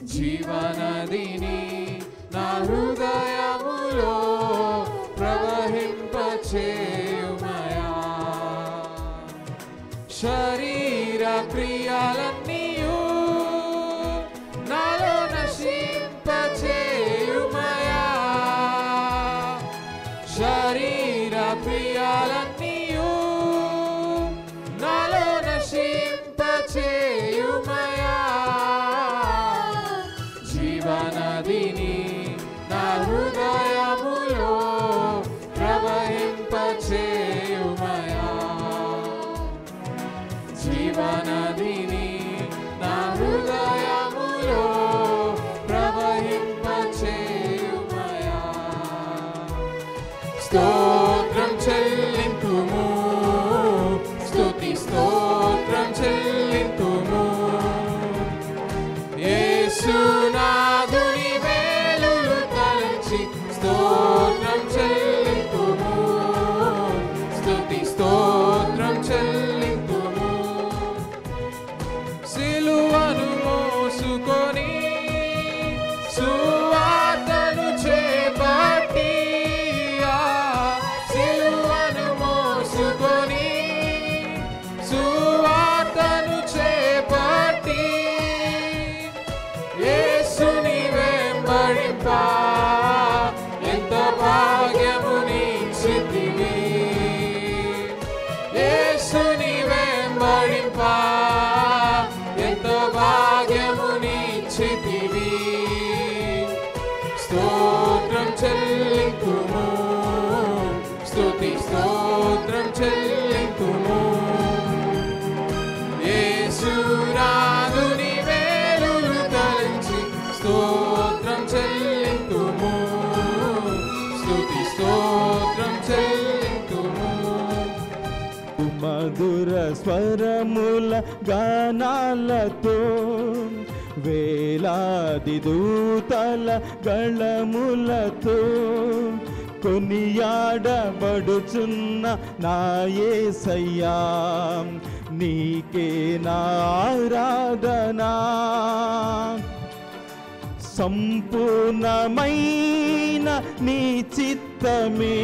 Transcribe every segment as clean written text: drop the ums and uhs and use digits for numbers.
జీవనదిని నా హృదయములో ప్రవహింపచేయుమయా. శరీర క్రియలన్నీయు నాలో నశింపచేయుమయా. శరీర క్రియలన్నీయు నాలో నశింపచేయుమయా. జీవనదిని నా హృదయములో ప్రవహింపచేయుమయా. జీవనదిని నా హృదయములో ప్రవహింపచేయుమయా. స్తోత్రం చెల్లింతుము, స్తుతి స్తోత్రం చెల్లింతుము. యేసునాథుని వేలులు తలచి స్తోత్రం చెల్లింతుము, స్తుతి స్తోత్రం చెల్లింతుము. సిలువను మోసుకొని సువార్తను చేపట్టి, సిలువను మోసుకొని సువార్తను చేపట్టి, యేసుని వెంబడింప ఎంత భాగ్యమునిచ్చితివి. యేసుని వెంబడింప ఎంత భాగ్యమునిచ్చితివి. స్తోత్రం చెల్లింతుము, స్తుతి స్తోత్రం చెల్లింతుము. యేసునాథుని వేలులు తలచి స్తోత్రం చెల్లింతుము, స్తుతి స్తోత్రం చెల్లింతుము. మధుర స్వరముల గానాలతో వేలాది దూతల గళములతో కొనియాడబడుచున్న నా యేసయ్యా, నీకే నా ఆరాధనా. సంపూర్ణమైన నీ చిత్తమే,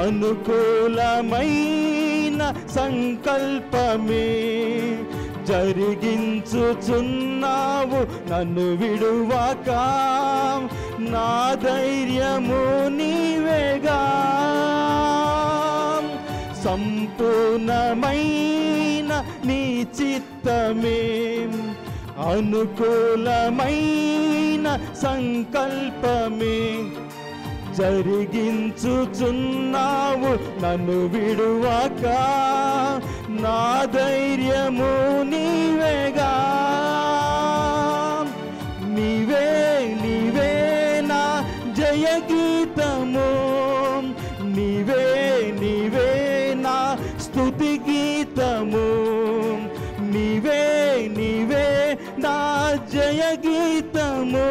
అనుకూలమైన సంకల్పమే జరిగించుచున్నావు నన్ను విడువక. నా ధైర్యము నీవేగా. సంపూర్ణమైన నీ చిత్తమే, అనుకూలమైన సంకల్పమే జరిగించుచున్నావు నన్ను విడువక. నా ధైర్యము నీవేగా. నీవే నీవే నా జయ గీతము, నీవే నీవే నా స్తుతి గీతము. నీవే నీవే నా జయ గీతము,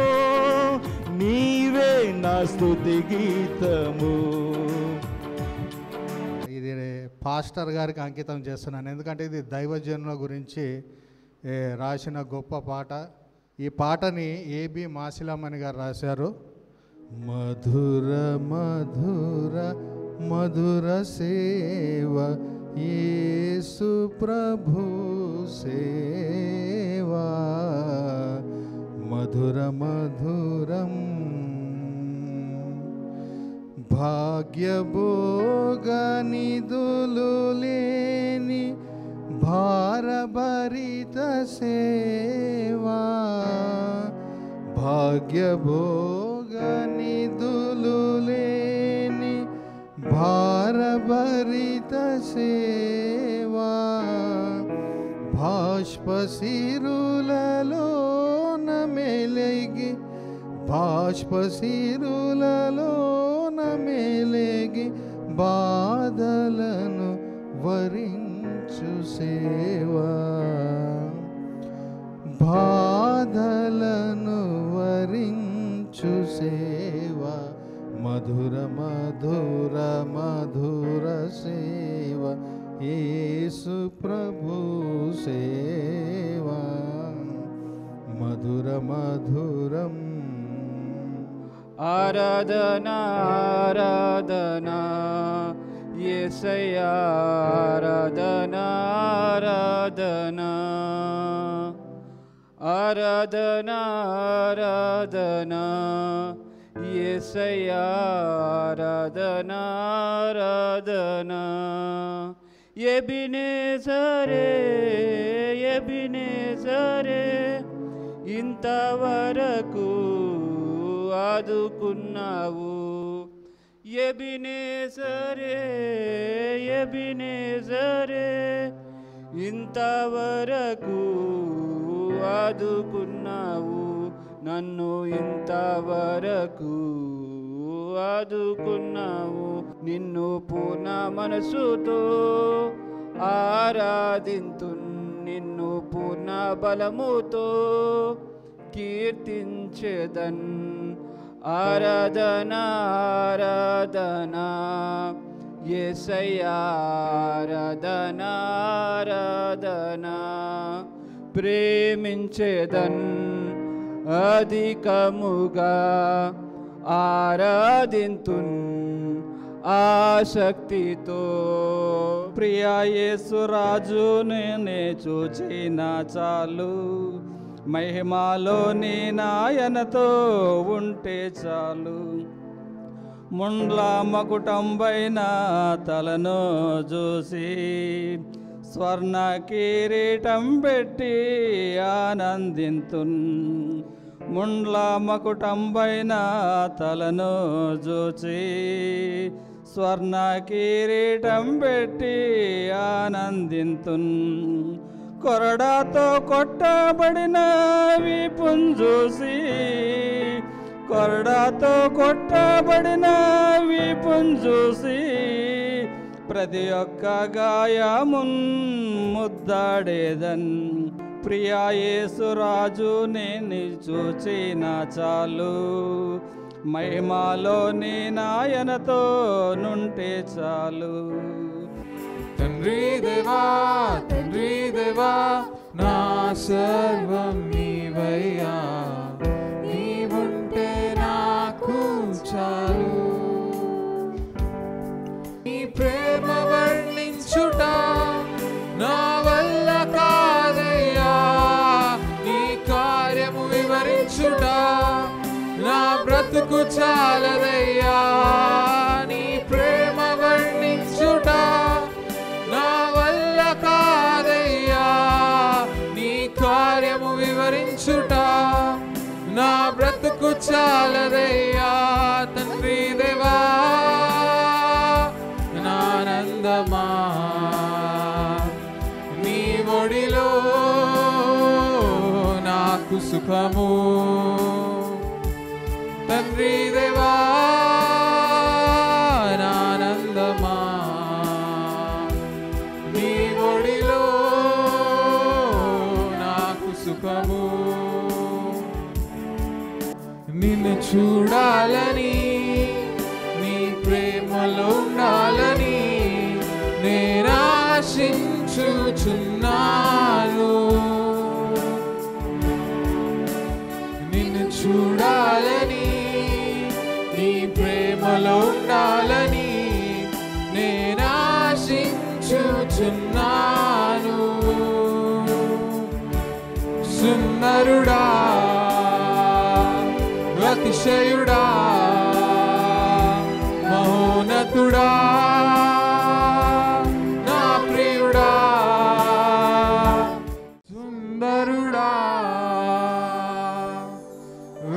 నీవే నా స్తుతి గీతము. ఇది పాస్టర్ గారికి అంకితం చేస్తున్నాను, ఎందుకంటే ఇది దైవజనుల గురించి రాసిన గొప్ప పాట. ఈ పాటని ఏబి మాసిలామణి గారు రాశారు. మధుర మధుర మధుర సేవ యేసు ప్రభు సేవా, మధుర మధురం భాగ్యభోగనిధులు లేని భారభరిత సేవా, భాగ్యభోగనిధులు లేని భారభరిత సేవా. బాష్పశిరులలోన మెలిగి, బాష్పశిరులలోన మెలిగి బాధలను వరించు సేవా, బాధలను వరించు సేవా. మధుర మధుర మధుర సేవ యేసు ప్రభు సేవా, మధుర మధురం. ఆరాధనా ఆరాధనా యేసయ్యా ఆరాధనా ఆరాధనా ఆరాధనా ఆరాధనా యేసయ్యా ఆరాధనా ఆరాధనా. ఎబినేజరే ఎబినేజరే ఇంతవరకు ఆదుకున్నావు. ఎబినేజరే ఎబినేజరే ఇంతవరకు ఆదుకున్నావు. నన్ను ఇంతవరకు ఆదుకున్నావు. నిన్ను పూర్ణ మనసుతో ఆరాధింతున్, నిన్ను పూర్ణ బలముతో కీర్తించెదన్. ఆరాధనా ఆరాధనా యేసయ్యా ఆరాధనా ఆరాధనా. ప్రేమించెదన్ అధికముగా ఆరాధింతున్ ఆసక్తితో. ప్రియా యేసురాజు నేనే చూచిన చాలు, మహిమలో నీ నాయనతో ఉంటే చాలు. ముండ్ల మకుటంబైన తలను చూసి స్వర్ణ కిరీటం పెట్టి ఆనందింతున్. ముండ్ల మకుటంబైన తలను చూచి స్వర్ణ కిరీటం పెట్టి ఆనందింతున్. కొరడాతో కొట్టబడిన వీపును చూసి, కొరడాతో కొట్టబడిన వీపును చూసి ప్రతి ఒక్క గాయమున్ ముద్దాడేదన్. ప్రియా యేసురాజు నేను చూచిన చాలు, మహిమలో నీ నాయనతో నుంటే చాలు. తండ్రి దేవా తండ్రి దేవా నా సర్వం నీవయ్యా, నీవుంటే నాకు చాలు. నీ ప్రేమ వర్ణించుట నా వల్ల కాదయ్యా, నీ కార్యము వివరించుట నా బ్రతుకు చాలదయ్యా. నీ ప్రేమ వర్ణించుట నా వల్ల కాదయ్యా, నీ కార్యము వివరించుట నా బ్రతుకు చాలదయ్యా. తండ్రి దేవా నానందమా నీ ఒడిలో నాకు సుఖము. తండ్రి దేవా నానందమా నీ ఒడిలో నాకు సుఖము. నిన్ను చూడాలని నీ ప్రేమలో ఉండాలని నేను ఆశించుచున్నాను. నిన్ను చూడాలని నీ ప్రేమలో ఉండాలని నేను ఆశించుచున్నాను. సుందరుడా అతిశయుడా మహోన్నతుడా నా ప్రియుడా. సుందరుడా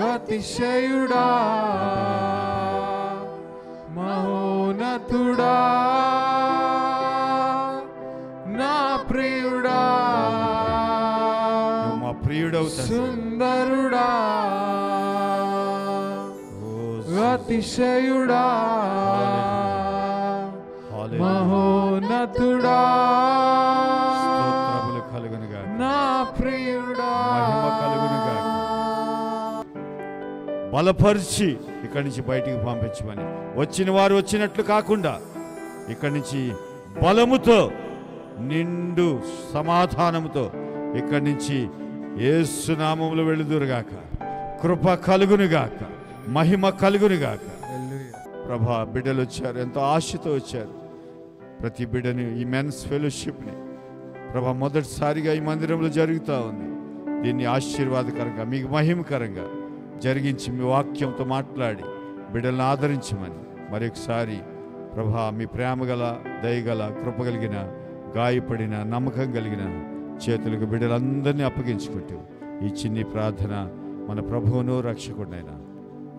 అతిశయుడా మహోన్నతుడా నా ప్రియుడా. మా ప్రియుడవు సుందరుడా అతిశయుడా మహోన్నతుడా నా ప్రియుడా. బలపరిచి ఇక్కడి నుంచి బయటికి పంపించమని, వచ్చిన వారు వచ్చినట్లు కాకుండా ఇక్కడి నుంచి బలముతో నిండు సమాధానముతో ఇక్కడి నుంచి యేసు నామములో వెళుదురుగాక. కృప కలుగునుగాక, మహిమ కలుగునుగాక. ప్రభా, బిడ్డలు వచ్చారు, ఎంతో ఆశతో వచ్చారు. ప్రతి బిడ్డని, ఈ మెన్స్ ఫెలోషిప్ని ప్రభా మొదటిసారిగా ఈ మందిరంలో జరుగుతూ ఉంది. దీన్ని ఆశీర్వాదకరంగా, మీకు మహిమకరంగా జరిగించి మీ వాక్యంతో మాట్లాడి బిడ్డలను ఆదరించమని మరొకసారి ప్రభా మీ ప్రేమ గల, దయగల, కృప కలిగిన, గాయపడిన, నమ్మకం కలిగిన చేతులకు బిడ్డలందరినీ అప్పగించుకుంటూ ఈ చిన్ని ప్రార్థన మన ప్రభువును రక్షకుడైన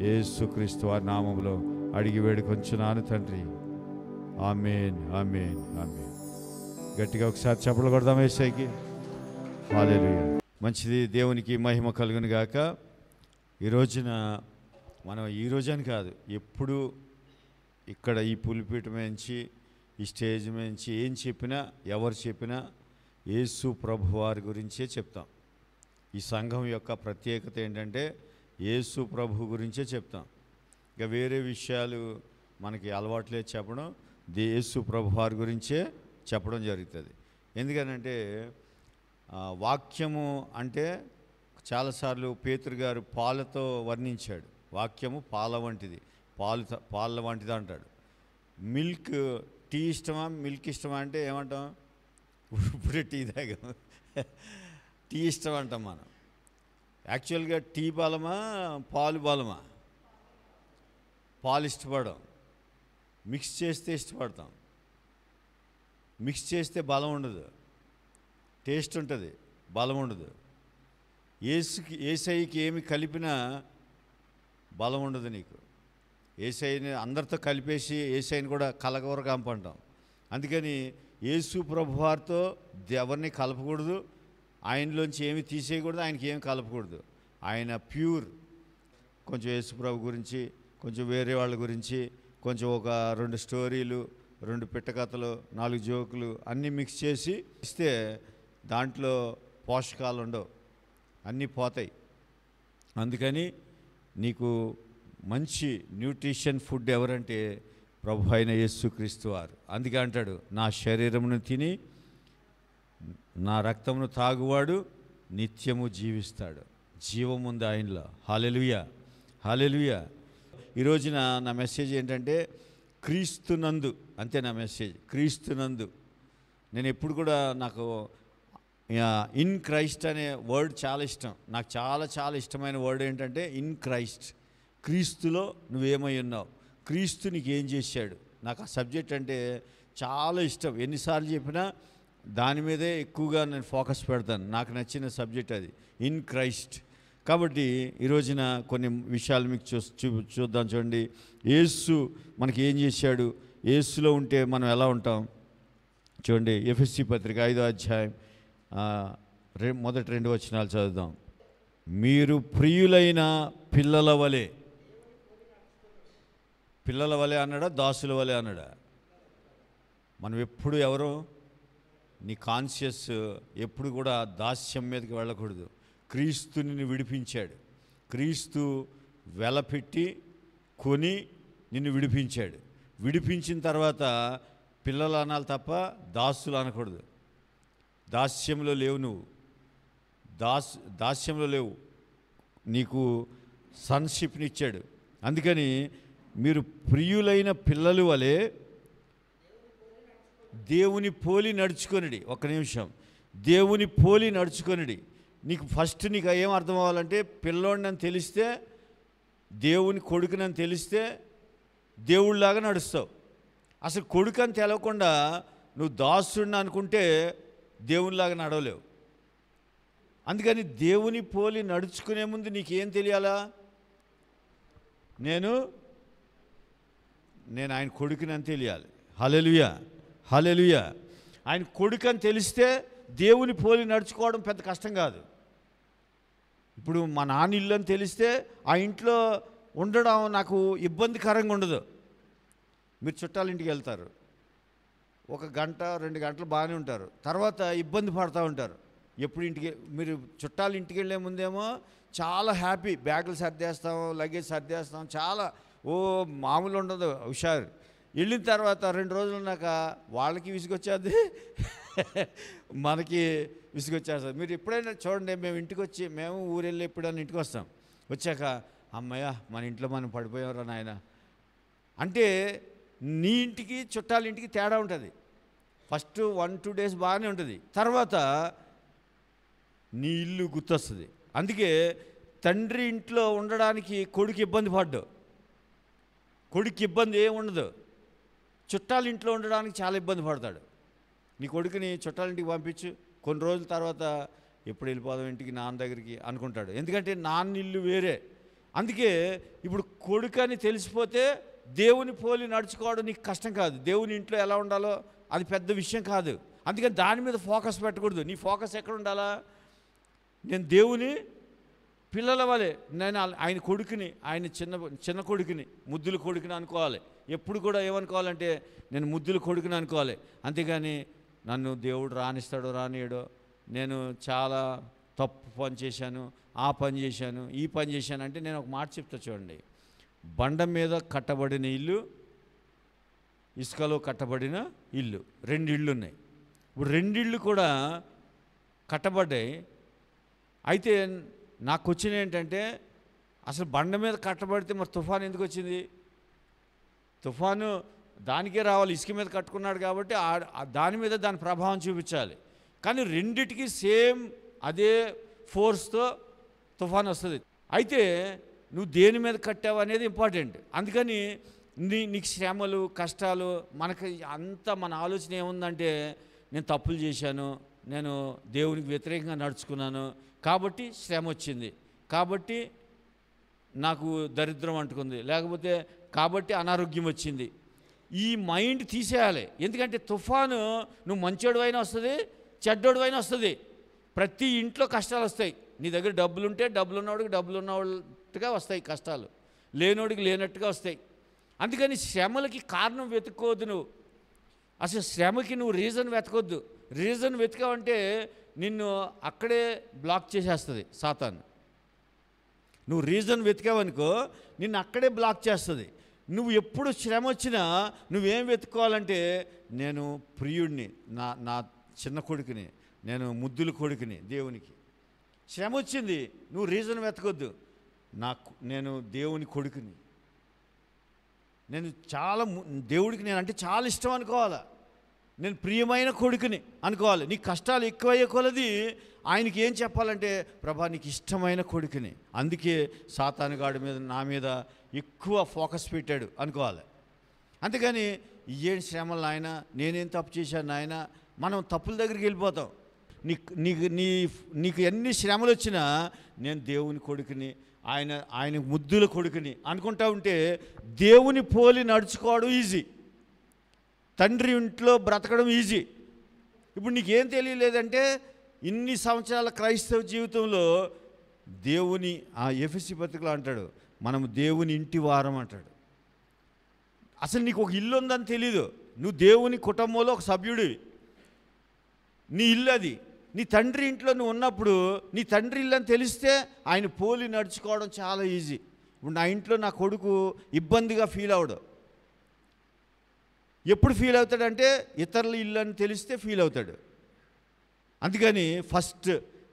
యేసుక్రీస్తు వారి నామములో అడిగి వేడుకొంచున్నాను తండ్రి. ఆమేన్, ఆమేన్, ఆమేన్. గట్టిగా ఒకసారి చప్పట్లు కొడదాం యేసయ్యకి. హల్లెలూయా. మంచిది, దేవునికి మహిమ కలుగును గాక. ఈ రోజున మనం, ఈ రోజని కాదు, ఎప్పుడు ఇక్కడ ఈ పులిపీఠం నుంచి, ఈ స్టేజ్ నుంచి ఏం చెప్పినా, ఎవరు చెప్పినా యేసు ప్రభు వారి గురించే చెప్తాం. ఈ సంఘం యొక్క ప్రత్యేకత ఏంటంటే యేసు ప్రభు గురించే చెప్తాం. ఇక వేరే విషయాలు మనకి అలవాట్లేదు చెప్పడం. యేసు ప్రభు వారి గురించే చెప్పడం జరుగుతుంది. ఎందుకనంటే వాక్యము అంటే చాలాసార్లు పేతురు గారు పాలతో వర్ణించాడు. వాక్యము పాల వంటిది, పాల వంటిది అంటాడు. మిల్క్, టీ ఇష్టమా, మిల్క్ ఇష్టమా అంటే ఏమంటాం? ఇప్పుడే టీ తాగాం, టీ ఇష్టం అంటాం మనం. యాక్చువల్గా టీ బలమా, పాలు బలమా? పాలు ఇష్టపడం, మిక్స్ చేస్తే ఇష్టపడతాం. మిక్స్ చేస్తే బలం ఉండదు, టేస్ట్ ఉంటుంది, బలం ఉండదు. ఏసైకి ఏమి కలిపినా బలం ఉండదు నీకు. ఏసైని అందరితో కలిపేసి ఏసైని కూడా కలగవరకంప అంటాం. అందుకని యేసు ప్రభువారితో ఎవరిని కలపకూడదు, ఆయనలోంచి ఏమి తీసేయకూడదు, ఆయనకి ఏమి కలపకూడదు. ఆయన ప్యూర్. కొంచెం యేసు ప్రభు గురించి, కొంచెం వేరే వాళ్ళ గురించి, కొంచెం ఒక 2 స్టోరీలు, 2 పిట్టకథలు, 4 జోకులు అన్నీ మిక్స్ చేసి ఇస్తే దాంట్లో పోషకాలు ఉండవు, అన్నీ పోతాయి. అందుకని నీకు మంచి న్యూట్రిషన్ ఫుడ్ ఎవరంటే ప్రభు అయిన యేసుక్రీస్తు వారు. అందుకే అంటాడు, నా శరీరమును తిని నా రక్తమును తాగువాడు నిత్యము జీవిస్తాడు. జీవం ఉంది ఆయనలో. హల్లెలూయా, హల్లెలూయా. ఈ రోజున నా మెసేజ్ ఏంటంటే క్రీస్తునందు, అంతే నా మెసేజ్. క్రీస్తునందు. నేను ఎప్పుడు కూడా, నాకు ఇన్ క్రైస్ట్ అనే వర్డ్ చాలా ఇష్టం. నాకు చాలా చాలా ఇష్టమైన వర్డ్ ఏంటంటే ఇన్ క్రైస్ట్. క్రీస్తులో నువ్వేమై ఉన్నావు, క్రీస్తు నీకు ఏం చేశాడు. నాకు ఆ సబ్జెక్ట్ అంటే చాలా ఇష్టం. ఎన్నిసార్లు చెప్పినా దాని మీదే ఎక్కువగా నేను ఫోకస్ పెడతాను. నాకు నచ్చిన సబ్జెక్ట్ అది, ఇన్ క్రైస్ట్. కాబట్టి ఈ రోజున కొన్ని విషయాలు మీకు చూద్దాం. చూడండి, యేసు మనకి ఏం చేశాడు, యేసులో ఉంటే మనం ఎలా ఉంటాం. చూడండి, ఎఫెసీ పత్రిక 5వ అధ్యాయం మొదటి 2 వచనాలు చదువుదాం. మీరు ప్రియులైన పిల్లల వలె, పిల్లల వలె అన్నాడా, దాసుల వలె అన్నాడా? మనం ఎప్పుడు ఎవరు, నీ కాన్షియస్ ఎప్పుడు కూడా దాస్యం మీదకి వెళ్ళకూడదు. క్రీస్తుని విడిపించాడు. క్రీస్తు వెలపెట్టి కొని నిన్ను విడిపించాడు. విడిపించిన తర్వాత పిల్లలు అనాలి తప్ప దాసులు అనకూడదు. దాస్యంలో లేవు నువ్వు, దాస్యంలో లేవు. నీకు సన్షిప్ని ఇచ్చాడు. అందుకని మీరు ప్రియులైన పిల్లలు వలె దేవుని పోలి నడుచుకొనిడి. ఒక్క నిమిషం, దేవుని పోలి నడుచుకొనిడి. నీకు ఫస్ట్ నీకు ఏం అర్థం అవ్వాలంటే, పిల్లోడిని తెలిస్తే, దేవుని కొడుకునని తెలిస్తే దేవుళ్ళలాగా నడుస్తావు. అసలు కొడుకని తెలవకుండా నువ్వు దాసుడిని అనుకుంటే దేవునిలాగా నడవలేవు. అందుకని దేవుని పోలి నడుచుకునే ముందు నీకేం తెలియాలా? నేను ఆయన కొడుకుని అని తెలియాలి. హల్లెలూయా, హల్లెలూయా. ఆయన కొడుకని తెలిస్తే దేవుని పోలి నడుచుకోవడం పెద్ద కష్టం కాదు. ఇప్పుడు మా నాన్న ఇల్లు అని తెలిస్తే ఆ ఇంట్లో ఉండడం నాకు ఇబ్బందికరంగా ఉండదు. మీరు చుట్టాల ఇంటికి వెళ్తారు, 1 గంట 2 గంటలు బాగానే ఉంటారు, తర్వాత ఇబ్బంది పడుతూ ఉంటారు. ఎప్పుడు ఇంటికి, మీరు చుట్టాల ఇంటికి వెళ్ళే ముందేమో చాలా హ్యాపీ, బ్యాగులు సర్దేస్తాం, లగేజ్ సర్దేస్తాం, చాలా మామూలు ఉండదు హుషారు. వెళ్ళిన తర్వాత 2 రోజులు ఉన్నాక వాళ్ళకి విసుగొచ్చేది, మనకి విసుగొచ్చేస్తుంది. మీరు ఎప్పుడైనా చూడండి, మేము ఊరెళ్ళి ఎప్పుడైనా ఇంటికి వస్తాం, వచ్చాక అమ్మయ్య మన ఇంట్లో మనం పడిపోయారా నాయన అంటే నీ ఇంటికి చుట్టాల ఇంటికి తేడా ఉంటుంది. ఫస్ట్ 1-2 డేస్ బాగానే ఉంటుంది, తర్వాత నీ ఇల్లు గుర్తొస్తుంది. అందుకే తండ్రి ఇంట్లో ఉండడానికి కొడుకు ఇబ్బంది పడ్డు, కొడుకు ఇబ్బంది ఏమి ఉండదు. చుట్టాల ఇంట్లో ఉండడానికి చాలా ఇబ్బంది పడతాడు. నీ కొడుకుని చుట్టాలింటికి పంపించు, కొన్ని రోజుల తర్వాత ఎప్పుడు వెళ్ళిపోదాం ఇంటికి నాన్న దగ్గరికి అనుకుంటాడు, ఎందుకంటే నాన్న ఇల్లు వేరే. అందుకే ఇప్పుడు కొడుకు అని తెలిసిపోతే దేవుని పోలి నడుచుకోవడం నీకు కష్టం కాదు. దేవుని ఇంట్లో ఎలా ఉండాలో అది పెద్ద విషయం కాదు. అందుకని దాని మీద ఫోకస్ పెట్టకూడదు. నీ ఫోకస్ ఎక్కడ ఉండాలా? నేను దేవుని పిల్లల వలె, నేను ఆయన కొడుకుని, ఆయన చిన్న కొడుకుని, ముద్దుల కొడుకుని అనుకోవాలి. ఎప్పుడు కూడా ఏమనుకోవాలంటే నేను ముద్దుల కొడుకుని అనుకోవాలి. అంతేగాని నన్ను దేవుడు రానిస్తాడో రానియడో, నేను చాలా తప్పు పని చేశాను, ఆ పని చేశాను, ఈ పని చేశాను అంటే నేను ఒక మాట చెప్తా చూడండి. బండ మీద కట్టబడిన ఇల్లు, ఇసుకలో కట్టబడిన ఇల్లు, 2 ఇళ్ళు ఉన్నాయి. ఇప్పుడు 2 ఇళ్ళు కూడా కట్టబడ్డాయి. అయితే నాకు వచ్చిన ఏంటంటే అసలు బండ మీద కట్టబడితే మరి తుఫాను ఎందుకు వచ్చింది? తుఫాను దానికే రావాలి, ఇసుక మీద కట్టుకున్నాడు కాబట్టి దాని మీద దాని ప్రభావం చూపించాలి. కానీ రెండిటికి సేమ్ అదే ఫోర్స్తో తుఫాను వస్తుంది. అయితే నువ్వు దేని మీద కట్టావు అనేది ఇంపార్టెంట్. అందుకని నీకు శ్రమలు కష్టాలు మనకి అంతా మన ఆలోచన ఏముందంటే నేను తప్పులు చేశాను, నేను దేవునికి వ్యతిరేకంగా నడుచుకున్నాను కాబట్టి శ్రమ వచ్చింది, కాబట్టి నాకు దరిద్రం అంటుకుంది, లేకపోతే కాబట్టి అనారోగ్యం వచ్చింది. ఈ మైండ్ తీసేయాలి. ఎందుకంటే తుఫాను నువ్వు మంచోడు అయినా వస్తుంది, చెడ్డోడు అయినా వస్తుంది. ప్రతి ఇంట్లో కష్టాలు వస్తాయి. నీ దగ్గర డబ్బులుంటే డబ్బులు ఉన్నవాడికి డబ్బులు ఉన్నట్టుగా వస్తాయి కష్టాలు, లేనోడికి లేనట్టుగా వస్తాయి. అందుకని శ్రమలకి కారణం వెతుక్కోవద్దు. నువ్వు అసలు శ్రమకి నువ్వు రీజన్ వెతకొద్దు. రీజన్ వెతికావంటే నిన్ను అక్కడే బ్లాక్ చేసేస్తుంది సాతాను. నువ్వు రీజన్ వెతికావనుకో నిన్ను అక్కడే బ్లాక్ చేస్తుంది. నువ్వు ఎప్పుడు శ్రమ వచ్చినా నువ్వేం వెతుక్కోవాలంటే నేను ప్రియుడిని, నా చిన్న కొడుకుని, నేను ముద్దుల కొడుకుని దేవునికి. శ్రమ వచ్చింది, నువ్వు రీజన్ వెతకొద్దు. నేను దేవుని కొడుకుని, నేను దేవుడికి నేనంటే చాలా ఇష్టం అనుకోవాలా, నేను ప్రియమైన కొడుకుని అనుకోవాలి. నీ కష్టాలు ఎక్కువయ్యే కొలది ఆయనకి ఏం చెప్పాలంటే ప్రభా నీకు ఇష్టమైన కొడుకుని. అందుకే సాతానుగాడి మీద నా మీద ఎక్కువ ఫోకస్ పెట్టాడు అనుకోవాలి. అంతేగాని ఏం శ్రమలు నాయన, నేనేం తప్పు చేశాను నాయన, మనం తప్పుల దగ్గరికి వెళ్ళిపోతాం. నీకు ఎన్ని శ్రమలు వచ్చినా నేను దేవుని కొడుకుని, ఆయన ముద్దుల కొడుకుని అనుకుంటా ఉంటే దేవుని పోలి నడుచుకోవడం ఈజీ, తండ్రి ఇంట్లో బ్రతకడం ఈజీ. ఇప్పుడు నీకేం తెలియలేదంటే ఇన్ని సంవత్సరాల క్రైస్తవ జీవితంలో దేవుని ఎఫెసీ పత్రికలో అంటాడు మనం దేవుని ఇంటి వారం అంటాడు. అసలు నీకు ఒక ఇల్లు ఉందని తెలీదు. నువ్వు దేవుని కుటుంబంలో ఒక సభ్యుడివి. నీ ఇల్లు అది. నీ తండ్రి ఇంట్లో నువ్వు ఉన్నప్పుడు నీ తండ్రి ఇల్లు అని తెలిస్తే ఆయన పోలి నడుచుకోవడం చాలా ఈజీ. ఇప్పుడు నా ఇంట్లో నా కొడుకు ఇబ్బందిగా ఫీల్ అవడు. ఎప్పుడు ఫీల్ అవుతాడంటే ఇతరుల ఇల్లు అని తెలిస్తే ఫీల్ అవుతాడు. అందుకని ఫస్ట్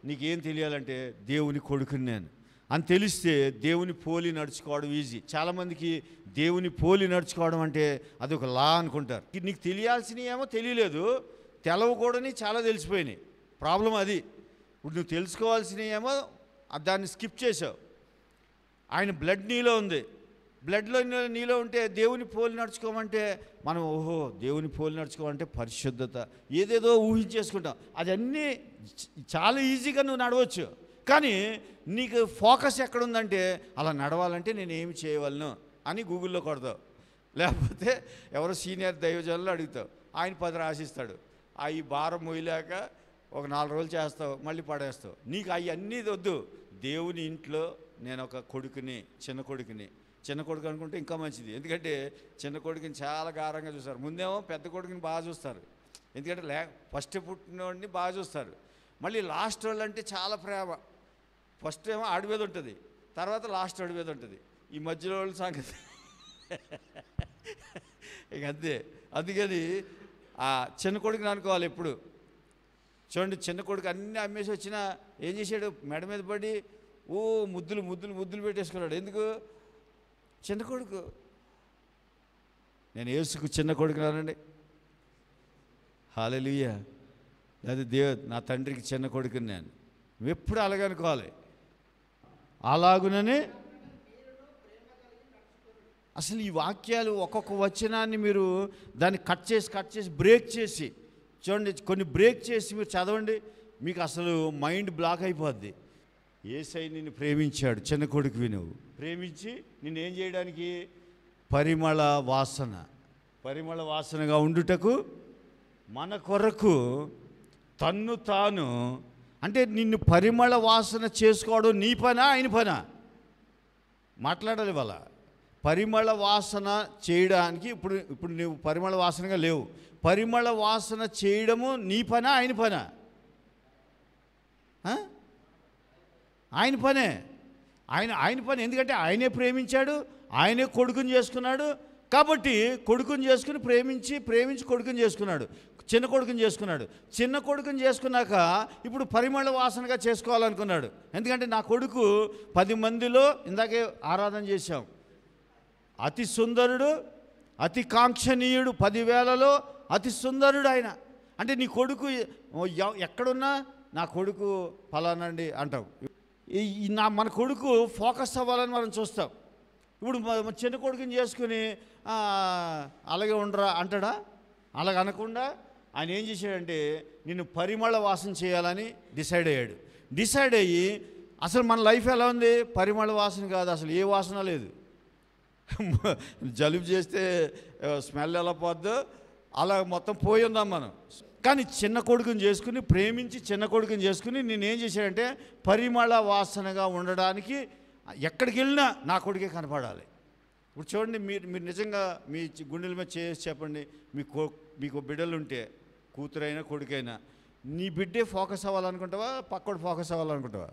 నీకేం తెలియాలంటే దేవుని కొడుకుని నేను అని తెలిస్తే దేవుని పోలి నడుచుకోవడం ఈజీ. చాలామందికి దేవుని పోలి నడుచుకోవడం అంటే అది ఒక లా అనుకుంటారు. నీకు తెలియాల్సినవి ఏమో తెలియలేదు, తెలవకూడని చాలా తెలిసిపోయినాయి. ప్రాబ్లం అది. ఇప్పుడు నువ్వు తెలుసుకోవాల్సినవి ఏమో దాన్ని స్కిప్ చేసావు. ఆయన బ్లడ్ నీలో ఉంది, బ్లడ్లో నీలో ఉంటే దేవుని పోలి నడుచుకోమంటే మనం ఓహో దేవుని పోలి నడుచుకోమంటే పరిశుద్ధత ఏదేదో ఊహించేసుకుంటాం. అదన్నీ చాలా ఈజీగా నువ్వు నడవచ్చు. కానీ నీకు ఫోకస్ ఎక్కడుందంటే అలా నడవాలంటే నేను ఏమి చేయవలను అని గూగుల్లో కొడతావు, లేకపోతే ఎవరో సీనియర్ దైవజనులు అడుగుతావు, ఆయన 10 రాసిస్తాడు. ఈ భారం మొయ్యలేక ఒక 4 రోజులు చేస్తావు, మళ్ళీ పడేస్తావు. నీకు అవన్నీ వద్దు. దేవుని ఇంట్లో నేను ఒక కొడుకుని, చిన్న కొడుకు అనుకుంటే ఇంకా మంచిది. ఎందుకంటే చిన్న కొడుకుని చాలా గారంగా చూస్తారు. ముందేమో పెద్ద కొడుకుని బాగా చూస్తారు, ఎందుకంటే ఫస్ట్ పుట్టినోడిని బాగా చూస్తారు. మళ్ళీ లాస్ట్ వాళ్ళు అంటే చాలా ప్రేమ. ఫస్ట్ ఏమో ఆడి మీద ఉంటుంది, తర్వాత లాస్ట్ ఆడి మీద ఉంటుంది. ఈ మధ్యలో వాళ్ళ సంగతి ఇక అంతే. అందుకని ఆ చిన్న కొడుకుని అనుకోవాలి ఎప్పుడు. చూడండి, చిన్న కొడుకు అన్నీ అమ్మేసి వచ్చినా ఏం చేశాడు? మెడ మీద పడి ఓ ముద్దులు ముద్దులు ముద్దులు పెట్టేసుకున్నాడు. ఎందుకు? చిన్న కొడుకు. నేను యేసుకు చిన్న కొడుకున్నానండి. హల్లెలూయా. అదే నా తండ్రికి చిన్న కొడుకుని నేను. నువ్వు ఎప్పుడు అలాగే అనుకోవాలి. అలాగుననే అసలు ఈ వాక్యాలు ఒక్కొక్క వచనాన్ని మీరు దాన్ని కట్ చేసి బ్రేక్ చేసి చూడండి, కొన్ని బ్రేక్ చేసి మీరు చదవండి, మీకు అసలు మైండ్ బ్లాక్ అయిపోద్ది. యేసయ్య నిన్ను ప్రేమించాడు, చిన్న కొడుకువి నువ్వు. ప్రేమించి నిన్నేం చేయడానికి? పరిమళ వాసనగా ఉండుటకు మన కొరకు తన్ను తాను, అంటే నిన్ను పరిమళ వాసన చేసుకోవడం నీ పనా ఆయన పనా? మాట్లాడాలి వాళ్ళ. పరిమళ వాసన చేయడానికి ఇప్పుడు నువ్వు పరిమళ వాసనగా లేవు. పరిమళ వాసన చేయడము నీ పనా ఆయన పనా? ఆయన పనే. ఆయన పని. ఎందుకంటే ఆయనే ప్రేమించాడు, ఆయనే కొడుకుని చేసుకున్నాడు. కాబట్టి కొడుకుని చేసుకుని ప్రేమించి కొడుకుని చేసుకున్నాడు, చిన్న కొడుకుని చేసుకున్నాడు. చిన్న కొడుకుని చేసుకున్నాక ఇప్పుడు పరిమళ వాసనగా చేసుకోవాలనుకున్నాడు. ఎందుకంటే నా కొడుకు 10 మందిలో ఇందాకే ఆరాధన చేశాం, అతి సుందరుడు, అతి కాంక్షణీయుడు, 10,000లో అతి సుందరుడు ఆయన. అంటే నీ కొడుకు ఎక్కడున్నా నా కొడుకు ఫలానండి అంటాం. మన కొడుకు ఫోకస్ అవ్వాలని మనం చూస్తాం. ఇప్పుడు చిన్న కొడుకుని చేసుకుని అలాగే ఉండరా అంటాడా? అలాగ అనకుండా ఆయన ఏం చేశాడంటే నిన్ను పరిమళ వాసన చేయాలని డిసైడ్ అయ్యి అసలు మన లైఫ్ ఎలా ఉంది? పరిమళ వాసన కాదు, అసలు ఏ వాసన లేదు. జలుబు చేస్తే స్మెల్ ఎలా పోద్దో అలా మొత్తం పోయి ఉందాం మనం. కానీ చిన్న కొడుకుని చేసుకుని ప్రేమించి చిన్న కొడుకుని చేసుకుని నేనేం చేశాడంటే పరిమళ వాసనగా ఉండడానికి ఎక్కడికి వెళ్ళినా నా కొడుకే కనపడాలి. ఇప్పుడు చూడండి, మీరు నిజంగా మీ గుండెల మీద చేసి చెప్పండి, మీకు బిడ్డలు ఉంటే, కూతురైనా కొడుకైనా, నీ బిడ్డే ఫోకస్ అవ్వాలనుకుంటావా పక్కోడు ఫోకస్ అవ్వాలనుకుంటావా?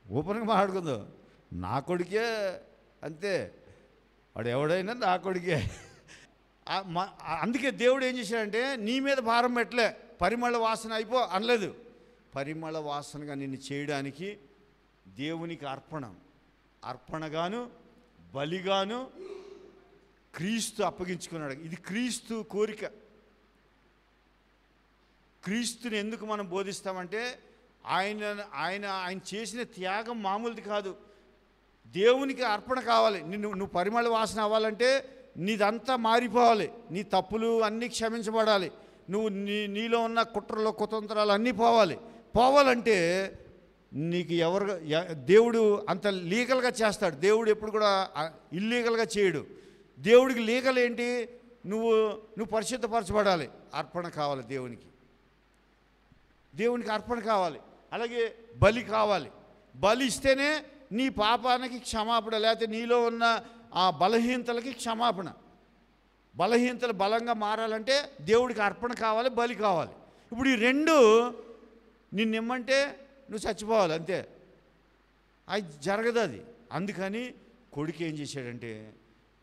ఓపెన్గా మాట్లాడుకుందాం. నా కొడుకే అంతే, వాడు ఎవడైనా నా కొడుకే. అందుకే దేవుడు ఏం చేశాడంటే నీ మీద భారం పెట్టలే, పరిమళ వాసన అయిపో అనలేదు. పరిమళ వాసనగా నిన్ను చేయడానికి దేవునికి అర్పణగాను బలిగాను క్రీస్తు అప్పగించుకున్నాడు. ఇది క్రీస్తు కోరిక. క్రీస్తుని ఎందుకు మనం బోధిస్తామంటే ఆయన చేసిన త్యాగం మామూలుది కాదు. దేవునికి అర్పణ కావాలి. నువ్వు పరిమళ వాసన అవ్వాలంటే నీదంతా మారిపోవాలి, నీ తప్పులు అన్నీ క్షమించబడాలి, నువ్వు నీలో ఉన్న కుట్రలు కుతంత్రాలు అన్నీ పోవాలంటే నీకు దేవుడు అంత లీగల్గా చేస్తాడు. దేవుడు ఎప్పుడు కూడా ఇల్లీగల్గా చేయడు. దేవుడికి లీగల్ ఏంటి? నువ్వు పరిశుద్ధపరచబడాలి, అర్పణ కావాలి దేవునికి అర్పణ కావాలి. అలాగే బలి కావాలి. బలి ఇస్తేనే నీ పాపానికి క్షమాపణ, లేకపోతే నీలో ఉన్న ఆ బలహీనతలకి క్షమాపణ. బలహీనతలు బలంగా మారాలంటే దేవుడికి అర్పణ కావాలి, బలి కావాలి. ఇప్పుడు ఈ రెండు నిన్నిమ్మంటే నువ్వు చచ్చిపోవాలి అంతే, అది జరగదు. అది అందుకని కొడుకు ఏం చేశాడంటే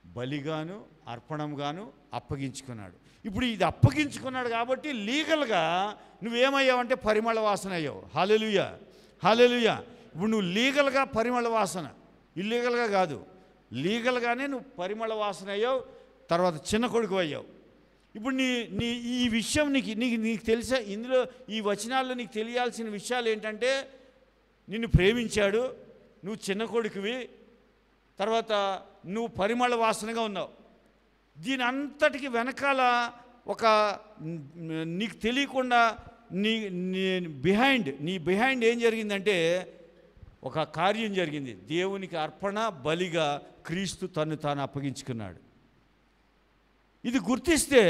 బలిగాను అర్పణంగాను అప్పగించుకున్నాడు. ఇప్పుడు ఇది అప్పగించుకున్నాడు కాబట్టి లీగల్గా నువ్వేమయ్యావంటే పరిమళ వాసన అయ్యావు. హల్లెలూయా. ఇప్పుడు నువ్వు లీగల్గా పరిమళ వాసన, ఇల్లీగల్గా కాదు, లీగల్గానే నువ్వు పరిమళ వాసన అయ్యావు. తర్వాత చిన్న కొడుకు అయ్యావు. ఇప్పుడు ఈ విషయం నీకు తెలిసే, ఇందులో ఈ వచనాల్లో నీకు తెలియాల్సిన విషయాలు ఏంటంటే నిన్ను ప్రేమించాడు, నువ్వు చిన్న కొడుకువి, తర్వాత నువ్వు పరిమళ వాసనగా ఉన్నావు. దీని అంతటికి వెనకాల ఒక నీకు తెలియకుండా నీ బిహైండ్ ఏం జరిగిందంటే ఒక కార్యం జరిగింది. దేవునికి అర్పణ బలిగా క్రీస్తు తను తాను అప్పగించుకున్నాడు. ఇది గుర్తిస్తే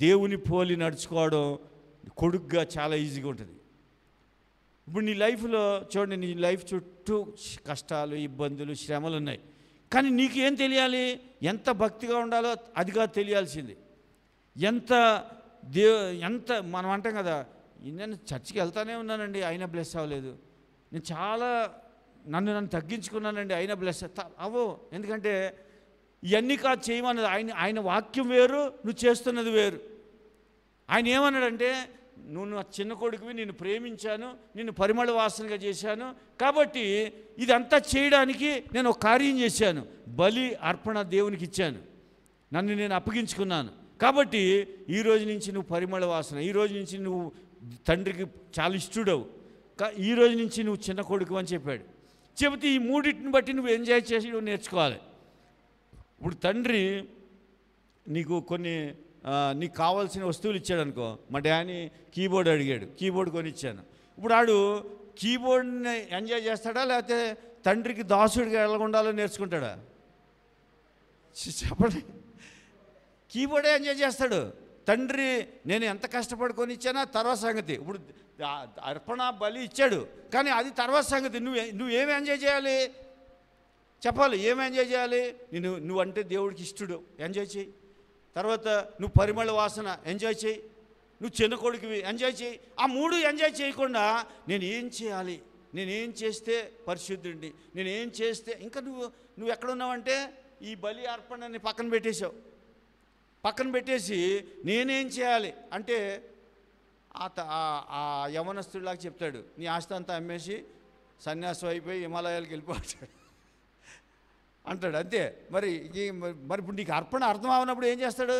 దేవుని పోలి నడుచుకోవడం కొడుకుగా చాలా ఈజీగా ఉంటుంది. ఇప్పుడు నీ లైఫ్లో చూడండి, నీ లైఫ్ చుట్టూ కష్టాలు, ఇబ్బందులు, శ్రమలు ఉన్నాయి. కానీ నీకేం తెలియాలి? ఎంత భక్తిగా ఉండాలో అదిగా తెలియాల్సింది. ఎంత మనం అంటాం కదా, నేను చర్చికి వెళ్తానే ఉన్నానండి అయినా బ్లెస్ అవ్వలేదు, నేను చాలా నన్ను తగ్గించుకున్నానండి అయినా బ్లెస్ అవ్వో. ఎందుకంటే ఇవన్నీ కాదు చేయమన్నది. ఆయన వాక్యం వేరు, నువ్వు చేస్తున్నది వేరు. ఆయన ఏమన్నాడంటే నువ్వు నా చిన్న కొడుకువి, నిన్ను ప్రేమించాను, నిన్ను పరిమళ వాసనగా చేశాను, కాబట్టి ఇదంతా చేయడానికి నేను ఒక కార్యం చేశాను, బలి అర్పణ దేవునికి ఇచ్చాను, నన్ను నేను అప్పగించుకున్నాను, కాబట్టి ఈ రోజు నుంచి నువ్వు పరిమళ వాసన, ఈ రోజు నుంచి నువ్వు తండ్రికి చాలా ఇష్టడవు, ఈ రోజు నుంచి నువ్వు చిన్న కొడుకు అని చెప్పాడు. చెబితే ఈ మూడింటిని బట్టి నువ్వు ఎంజాయ్ చేసి నువ్వు నేర్చుకోవాలి. ఇప్పుడు తండ్రి నీకు కొన్ని నీకు కావాల్సిన వస్తువులు ఇచ్చాడు అనుకో. మా డాడీ కీబోర్డ్ అడిగాడు, కీబోర్డ్ కొనిచ్చాను. ఇప్పుడు ఆడు కీబోర్డ్ని ఎంజాయ్ చేస్తాడా, లేకపోతే తండ్రికి దాసుడిగా ఎలా ఉండాలో నేర్చుకుంటాడా? చెప్పండి. కీబోర్డే ఎంజాయ్ చేస్తాడు. తండ్రి నేను ఎంత కష్టపడి కొనిచ్చానా తర్వాత సంగతి. ఇప్పుడు అర్పణ బలి ఇచ్చాడు, కానీ అది తర్వాత సంగతి. నువ్వేమి ఎంజాయ్ చేయాలి చెప్పాలి. ఏమి ఎంజాయ్ చేయాలి? నువ్వంటే దేవుడికి ఇష్టడు, ఎంజాయ్ చేయి. తర్వాత నువ్వు పరిమళ వాసన ఎంజాయ్ చేయి, నువ్వు చిన్న కొడుకువి ఎంజాయ్ చేయి. ఆ మూడు ఎంజాయ్ చేయకుండా నేను ఏం చేయాలి, నేనేం చేస్తే పరిశుద్ధుడిని, నేనేం చేస్తే ఇంకా నువ్వు ఎక్కడున్నావంటే ఈ బలి అర్పణని పక్కన పెట్టేశావు. పక్కన పెట్టేసి నేనేం చేయాలి అంటే ఆ యవనస్తుడిలాగా చెప్తాడు, నీ ఆస్తి అంతా అమ్మేసి సన్యాసం అయిపోయి హిమాలయాలకు వెళ్ళిపోతాడు అంటాడు. అంతే. మరి ఇప్పుడు నీకు అర్పణ అర్థం అవనప్పుడు ఏం చేస్తాడు?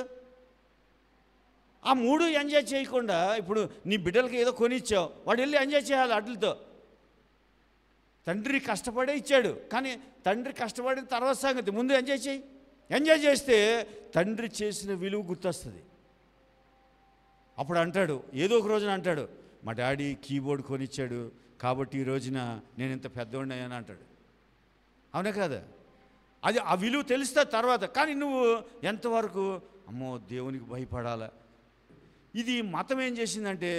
ఆ మూడు ఎంజాయ్ చేయకుండా ఇప్పుడు నీ బిడ్డలకి ఏదో కొనిచ్చావు, వాడు వెళ్ళి ఎంజాయ్ చేయాలి వాటితో. తండ్రి కష్టపడే ఇచ్చాడు, కానీ తండ్రి కష్టపడిన తర్వాత సంగతి. ముందు ఎంజాయ్ చేయి. ఎంజాయ్ చేస్తే తండ్రి చేసిన విలువ గుర్తొస్తుంది. అప్పుడు అంటాడు, ఏదో ఒక రోజున అంటాడు, మా డాడీ కీబోర్డ్ కొనిచ్చాడు కాబట్టి ఈ రోజున నేను ఇంత పెద్దవాడిని అయ్యాను అంటాడు. అవునా కదా? అది ఆ విలువ తెలుస్తా తర్వాత. కానీ నువ్వు ఎంతవరకు అమ్మో దేవునికి భయపడాలా? ఇది మతం ఏం చేసిందంటే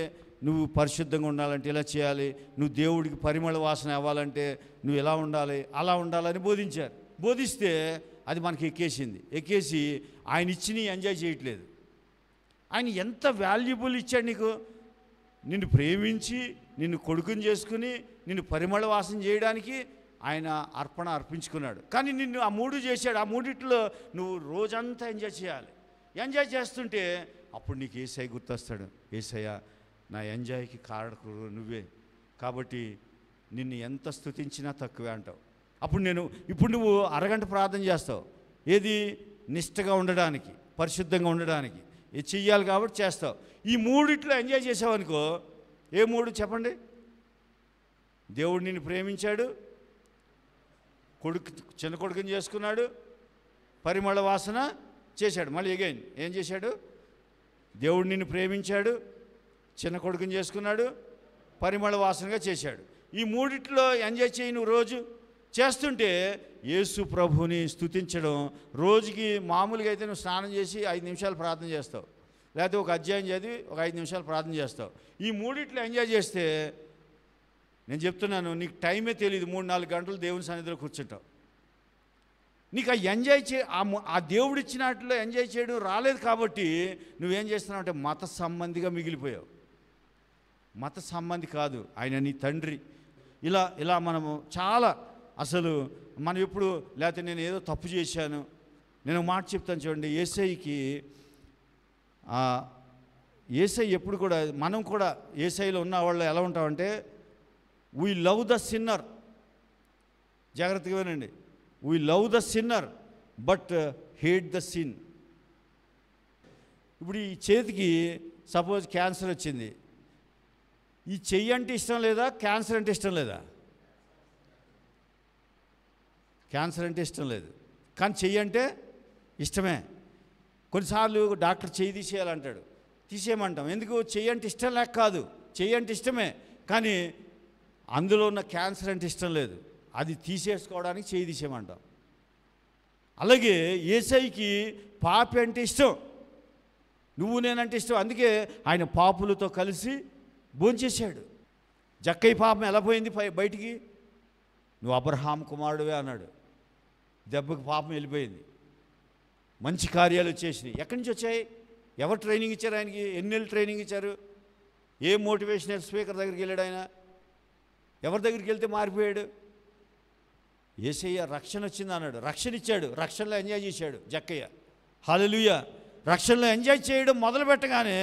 నువ్వు పరిశుద్ధంగా ఉండాలంటే ఇలా చేయాలి, నువ్వు దేవుడికి పరిమళ వాసన అవ్వాలంటే నువ్వు ఎలా ఉండాలి, అలా ఉండాలని బోధించారు. బోధిస్తే అది మనకి ఎక్కేసి ఆయన ఇచ్చిని ఎంజాయ్ చేయట్లేదు. ఆయన ఎంత వాల్యుబుల్ ఇచ్చాడు నీకు. నిన్ను ప్రేమించి నిన్ను కొడుకుని చేసుకుని నిన్ను పరిమళ వాసన చేయడానికి ఆయన అర్పణ అర్పించుకున్నాడు. కానీ నిన్ను ఆ మూడు చేశాడు. ఆ మూడిట్లో నువ్వు రోజంతా ఎంజాయ్ చేయాలి. ఎంజాయ్ చేస్తుంటే అప్పుడు నీకు యేసయ్య గుర్తొస్తాడు. యేసయ్య నా ఎంజాయ్కి కారకుడు నువ్వే, కాబట్టి నిన్ను ఎంత స్తుతించినా తక్కువే అంటావు. ఇప్పుడు నువ్వు అరగంట ప్రార్థన చేస్తావు. ఏది? నిష్టగా ఉండడానికి, పరిశుద్ధంగా ఉండడానికి. ఇది చెయ్యాలి కాబట్టి చేస్తావు. ఈ మూడిట్లో ఎంజాయ్ చేసావు అనుకో. ఏ మూడు చెప్పండి? దేవుడు నిన్ను ప్రేమించాడు, చిన్న కొడుకుని చేసుకున్నాడు, పరిమళ వాసన చేశాడు. మళ్ళీ అగైన్ ఏం చేశాడు? దేవుడు నిన్ను ప్రేమించాడు, చిన్న కొడుకుని చేసుకున్నాడు, పరిమళ వాసనగా చేశాడు. ఈ మూడిట్లో ఎంజాయ్ చేయి. నువ్వు రోజు చేస్తుంటే యేసు ప్రభుని స్తుతించడం. రోజుకి మామూలుగా అయితే నువ్వు స్నానం చేసి 5 నిమిషాలు ప్రార్థన చేస్తావు, లేకపోతే ఒక అధ్యాయం చదివి ఒక 5 నిమిషాలు ప్రార్థన చేస్తావు. ఈ మూడిట్లో ఎంజాయ్ చేస్తే నేను చెప్తున్నాను, నీకు టైమే తెలియదు. 3-4 గంటలు దేవుని సన్నిధిలో కూర్చుంటావు. నీకు ఆ ఎంజాయ్ ఆ దేవుడు ఇచ్చినట్లో ఎంజాయ్ చేయడం రాలేదు కాబట్టి నువ్వేం చేస్తున్నావు అంటే మత సంబంధిగా మిగిలిపోయావు. మత సంబంధి కాదు, ఆయన నీ తండ్రి. ఇలా మనము చాలా అసలు మనం ఎప్పుడు లేకపోతే నేను ఏదో తప్పు చేశాను. నేను మాట చెప్తాను చూడండి. యేసయ్య ఎప్పుడు కూడా మనం కూడా యేసయ్యలో ఉన్న వాళ్ళు ఎలా ఉంటామంటే వీ లవ్ ద సిన్నర్. జాగ్రత్తగా వినండి. We love the sinner but hate the sin. ఇప్పుడు ఈ చేతికి సపోజ్ క్యాన్సర్ వచ్చింది. ఈ చెయ్యి అంటే ఇష్టం లేదా, క్యాన్సర్ అంటే ఇష్టం లేదా? క్యాన్సర్ అంటే ఇష్టం లేదు, కానీ చెయ్యి అంటే ఇష్టమే. కొన్నిసార్లు డాక్టర్ చెయ్యి తీసేయాలంటాడు, తీసేయమంటాం. ఎందుకు? చెయ్యి అంటే ఇష్టం లేక కాదు, చెయ్యి అంటే ఇష్టమే, కానీ అందులో ఉన్న క్యాన్సర్ అంటే ఇష్టం లేదు. అది తీసేసుకోవడానికి చెయ్యి తీసేయమంటాం. అలాగే యేసయ్యకి పాపి అంటే ఇష్టం, నువ్వు నేనంటే ఇష్టం. అందుకే ఆయన పాపులతో కలిసి భోంచేశాడు. జక్కయ్య పాపం ఎలా పోయింది బయటికి? నువ్వు అబ్రహాం కుమారుడువే అన్నాడు. దెబ్బకి పాపం వెళ్ళిపోయింది. మంచి కార్యాలు వచ్చేసినాయి. ఎక్కడి నుంచి వచ్చాయి? ఎవరు ట్రైనింగ్ ఇచ్చారు ఆయనకి? ఎన్నేళ్ళు ట్రైనింగ్ ఇచ్చారు? ఏ మోటివేషనల్ స్పీకర్ దగ్గరికి వెళ్ళాడు ఆయన? ఎవరి దగ్గరికి వెళ్తే మారిపోయాడు? యేసయ్య రక్షణ వచ్చింది అన్నాడు, రక్షణ ఇచ్చాడు, రక్షణలో ఎంజాయ్ చేశాడు జక్కయ్య. హల్లెలూయా. రక్షణలో ఎంజాయ్ చేయడం మొదలు పెట్టగానే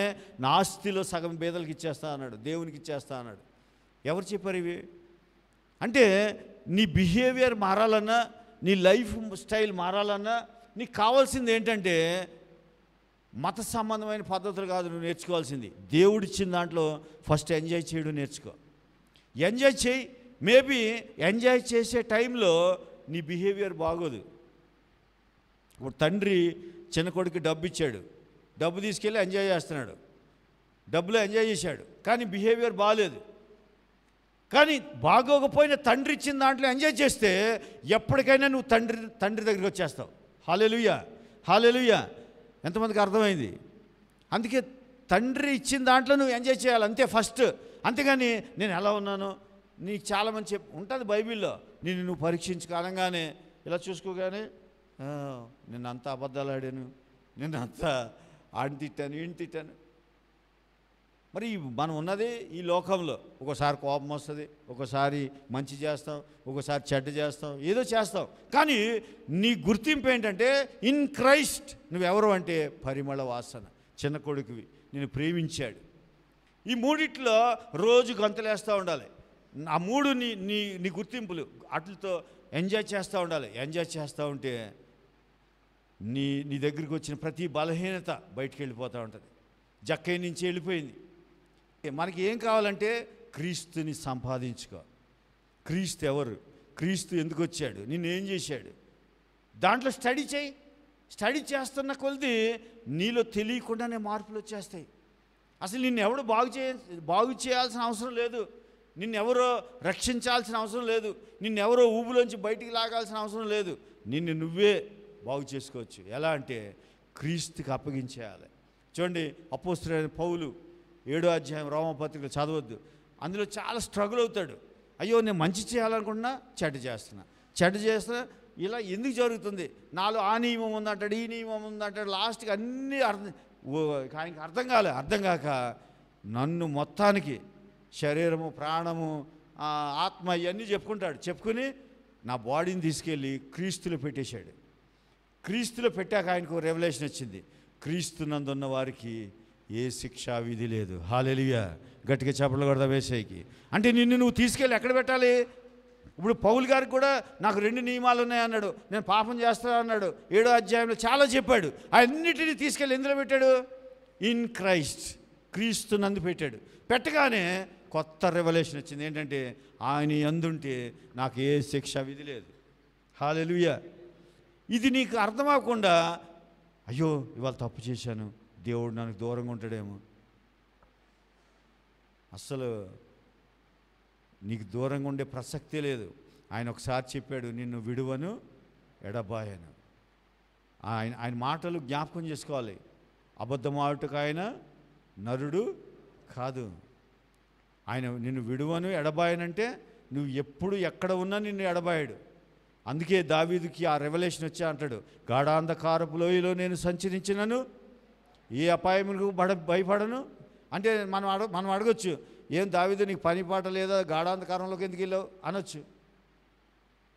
నా ఆస్తిలో సగం బేదలకు ఇచ్చేస్తా అన్నాడు, దేవునికి ఇచ్చేస్తా అన్నాడు. ఎవరు చెప్పారు ఇవి? అంటే నీ బిహేవియర్ మారాలన్నా, నీ లైఫ్ స్టైల్ మారాలన్నా నీకు కావాల్సింది ఏంటంటే మత సంబంధమైన పద్ధతులు కాదు నువ్వు నేర్చుకోవాల్సింది. దేవుడిచ్చిన దాంట్లో ఫస్ట్ ఎంజాయ్ చేయడం నేర్చుకో. ఎంజాయ్ చేయి. మేబీ ఎంజాయ్ చేసే టైంలో నీ బిహేవియర్ బాగోదు. ఇప్పుడు తండ్రి చిన్న కొడుకు డబ్బు ఇచ్చాడు, డబ్బు తీసుకెళ్ళి ఎంజాయ్ చేస్తున్నాడు, డబ్బులో ఎంజాయ్ చేశాడు, కానీ బిహేవియర్ బాగలేదు. కానీ బాగోకపోయిన తండ్రి ఇచ్చిన దాంట్లో ఎంజాయ్ చేస్తే ఎప్పటికైనా నువ్వు తండ్రి దగ్గరికి వచ్చేస్తావు. హల్లెలూయా, హల్లెలూయా. ఎంతమందికి అర్థమైంది? అందుకే తండ్రి ఇచ్చిన దాంట్లో నువ్వు ఎంజాయ్ చేయాలి అంతే ఫస్ట్. అంతేగాని నేను ఎలా ఉన్నాను నీకు చాలామంది ఉంటుంది బైబిల్లో. నువ్వు పరీక్షించుకోనగానే ఇలా చూసుకోగానే నిన్నంతా అబద్ధాలు ఆడాను, నిన్నంతా ఆడిని తిట్టాను, ఈయన తిట్టాను. మరి మనం ఉన్నది ఈ లోకంలో. ఒకసారి కోపం వస్తుంది, ఒకసారి మంచి చేస్తాం, ఒకసారి చెడ్డ చేస్తాం, ఏదో చేస్తాం. కానీ నీ గుర్తింపు ఏంటంటే ఇన్ క్రైస్ట్ నువ్వెవరు అంటే పరిమళ వాసన, చిన్న కొడుకువి, నిన్ను ప్రేమించాడు. ఈ మూడిట్లో రోజు గంతులేస్తూ ఉండాలి. ఆ మూడు నీ నీ నీ గుర్తింపులు వాటితో ఎంజాయ్ చేస్తూ ఉండాలి. ఎంజాయ్ చేస్తూ ఉంటే నీ దగ్గరికి వచ్చిన ప్రతి బలహీనత బయటికి వెళ్ళిపోతూ ఉంటుంది. జక్కయ్య నుంచి వెళ్ళిపోయింది. మనకి ఏం కావాలంటే క్రీస్తుని సంపాదించుకో. క్రీస్తు ఎవరు, క్రీస్తు ఎందుకు వచ్చాడు, నిన్నేం చేశాడు, దాంట్లో స్టడీ చేయి. స్టడీ చేస్తున్న కొలది నీలో తెలియకుండానే మార్పులు వచ్చేస్తాయి. అసలు నిన్నెవడు బాగు చేయాల్సిన అవసరం లేదు, నిన్నెవరో రక్షించాల్సిన అవసరం లేదు, నిన్నెవరో ఊబులోంచి బయటికి లాగాల్సిన అవసరం లేదు. నిన్ను నువ్వే బాగు చేసుకోవచ్చు. ఎలా అంటే క్రీస్తుకి అప్పగించేయాలి. చూడండి, అపోస్తలుడైన పౌలు 7వ అధ్యాయం రోమపత్రికలు చదవద్దు, అందులో చాలా స్ట్రగుల్ అవుతాడు. అయ్యో నేను మంచి చేయాలనుకుంటున్నా చెడ్డ చేస్తున్నా, ఇలా ఎందుకు జరుగుతుంది, నాలో ఆ నియమం ఉందంటాడు, ఈ నియమం ఉందంటాడు, లాస్ట్కి అన్నీ ఆయనకి అర్థం కాక నన్ను మొత్తానికి శరీరము, ప్రాణము, ఆత్మ ఇవన్నీ చెప్పుకుని నా బాడీని తీసుకెళ్ళి క్రీస్తులో పెట్టేశాడు. క్రీస్తులో పెట్టాక ఆయనకు రెవల్యూషన్ వచ్చింది. క్రీస్తునందున్న వారికి ఏ శిక్షా విధి లేదు. హల్లెలూయా. గట్టిగా చప్పట్లు కొడదాం యేసయ్యకి. అంటే నిన్ను నువ్వు తీసుకెళ్ళి ఎక్కడ పెట్టాలి? ఇప్పుడు పౌలు గారికి కూడా నాకు 2 నియమాలు ఉన్నాయన్నాడు, నేను పాపం చేస్తా అన్నాడు. 7వ అధ్యాయంలో చాలా చెప్పాడు. అన్నిటినీ తీసుకెళ్ళి ఎందులో పెట్టాడు? ఇన్ క్రైస్ట్, క్రీస్తు నందు పెట్టాడు. పెట్టగానే కొత్త రెవల్యూషన్ వచ్చింది. ఏంటంటే ఆయన యందుంటే నాకు ఏ శిక్షా విధి లేదు. హల్లెలూయా. ఇది నీకు అర్థమవకుండా అయ్యో ఇవాళ తప్పు చేశాను, దేవుడు నాకు దూరంగా ఉంటాడేమో. అస్సలు నీకు దూరంగా ఉండే ప్రసక్తే లేదు. ఆయన ఒకసారి చెప్పాడు, నిన్ను విడువను ఎడబాయను. ఆయన మాటలు జ్ఞాపకం చేసుకోవాలి. అబద్ధమాడుటకు ఆయన నరుడు కాదు. ఆయన నిన్ను విడువను ఎడబాయనంటే నువ్వు ఎప్పుడు ఎక్కడ ఉన్నా నిన్ను ఎడబాయాడు. అందుకే దావీదుకి ఆ రెవల్యూషన్ వచ్చా అంటాడు, గాఢాంధకారపు లోయలో నేను సంచరించినను ఏ అపాయములకు భయపడను. అంటే మనం అడగొచ్చు, ఏం దావీదు నీకు పని పాట లేదా, గాఢాంధకారంలోకి ఎందుకు వెళ్ళావు అనొచ్చు.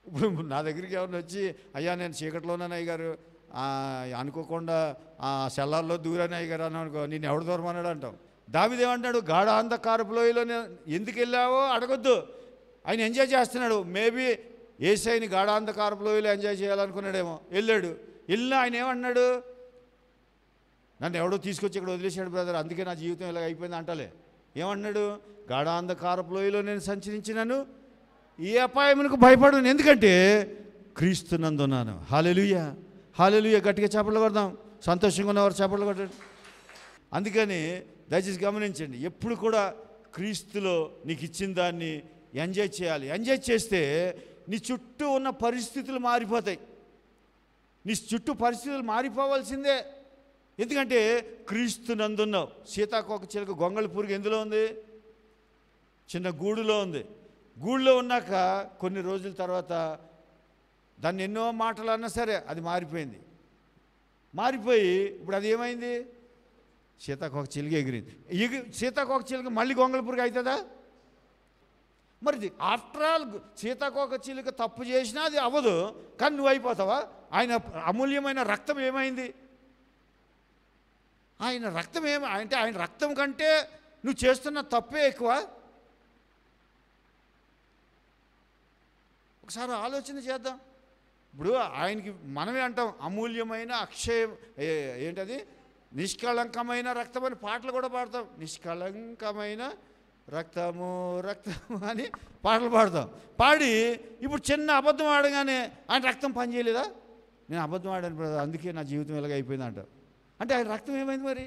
ఇప్పుడు నా దగ్గరికి ఎవరిని వచ్చి అయ్యా నేను చీకట్లోనే అయ్యగారు అనుకోకుండా సెల్లార్లో దూరాన్ని అయ్యగారు అని అనుకో, నేను ఎవడు దూరం అన్నాడు అంటాం. దావీదు ఏమంటాడు, గాఢాంధకారపు లోయలో ఎందుకు వెళ్ళావో అడగొద్దు. ఆయన ఎంజాయ్ చేస్తున్నాడు. మేబీ యేసయ్యని గాఢాంధకారపు లోయలో ఎంజాయ్ చేయాలనుకున్నాడేమో. వెళ్ళినా ఆయన ఏమన్నాడు, నన్ను ఎవడో తీసుకొచ్చి ఇక్కడ వదిలేశాడు బ్రదర్, అందుకే నా జీవితం ఇలా అయిపోయింది అంటలే. ఏమన్నాడు, గాఢాంధకారపు లోయలో నేను సంచరించినాను, ఏ అపాయమునకు భయపడను, ఎందుకంటే క్రీస్తునందున్నాను. హల్లెలూయా, హల్లెలూయా. గట్టిగా చప్పట్లు కొడదాం. సంతోషంగా ఉన్నవారు చప్పట్లు కొట్టండి. అందుకని దయచేసి గమనించండి, ఎప్పుడు కూడా క్రీస్తులో నీకు ఇచ్చిన దాన్ని ఎంజాయ్ చేయాలి. ఎంజాయ్ చేస్తే నీ చుట్టూ ఉన్న పరిస్థితులు మారిపోతాయి. నీ చుట్టూ పరిస్థితులు మారిపోవాల్సిందే. ఎందుకంటే క్రీస్తు నందున్నావు. సీతాకోక చిలుక గొంగళి పురుగు ఎందులో ఉంది? చిన్న గూడులో ఉంది. గూడులో ఉన్నాక కొన్ని రోజుల తర్వాత దాన్ని ఎన్నో మాటలు అన్నా సరే అది మారిపోయింది. మారిపోయి ఇప్పుడు అది ఏమైంది? సీతాకోక చిలుక ఎగిరింది. సీతాకోక చిలుక మళ్ళీ గొంగళి పురుగు అవుతుందా? మరి ఆఫ్టర్ ఆల్ సీతాకోక చిలుక తప్పు చేసినా అది అవ్వదు, కానీ నువ్వు అయిపోతావా? ఆయన అమూల్యమైన రక్తం ఏమైంది? ఆయన రక్తం అంటే ఆయన రక్తం కంటే నువ్వు చేస్తున్న తప్పే ఎక్కువ. ఒకసారి ఆలోచన చేద్దాం. ఇప్పుడు ఆయనకి మనమే అంటాం అమూల్యమైన ఏంటది నిష్కళంకమైన రక్తం అని పాటలు కూడా పాడతాం. నిష్కళంకమైన రక్తము రక్తము అని పాటలు పాడతాం. పాడి ఇప్పుడు చిన్న అబద్ధం ఆడగానే ఆయన రక్తం పనిచేయలేదా? నేను అబద్ధం ఆడాను బ్రదర్, అందుకే నా జీవితం ఇలాగ అయిపోయింది అంట. అంటే ఆయన రక్తం ఏమైంది మరి?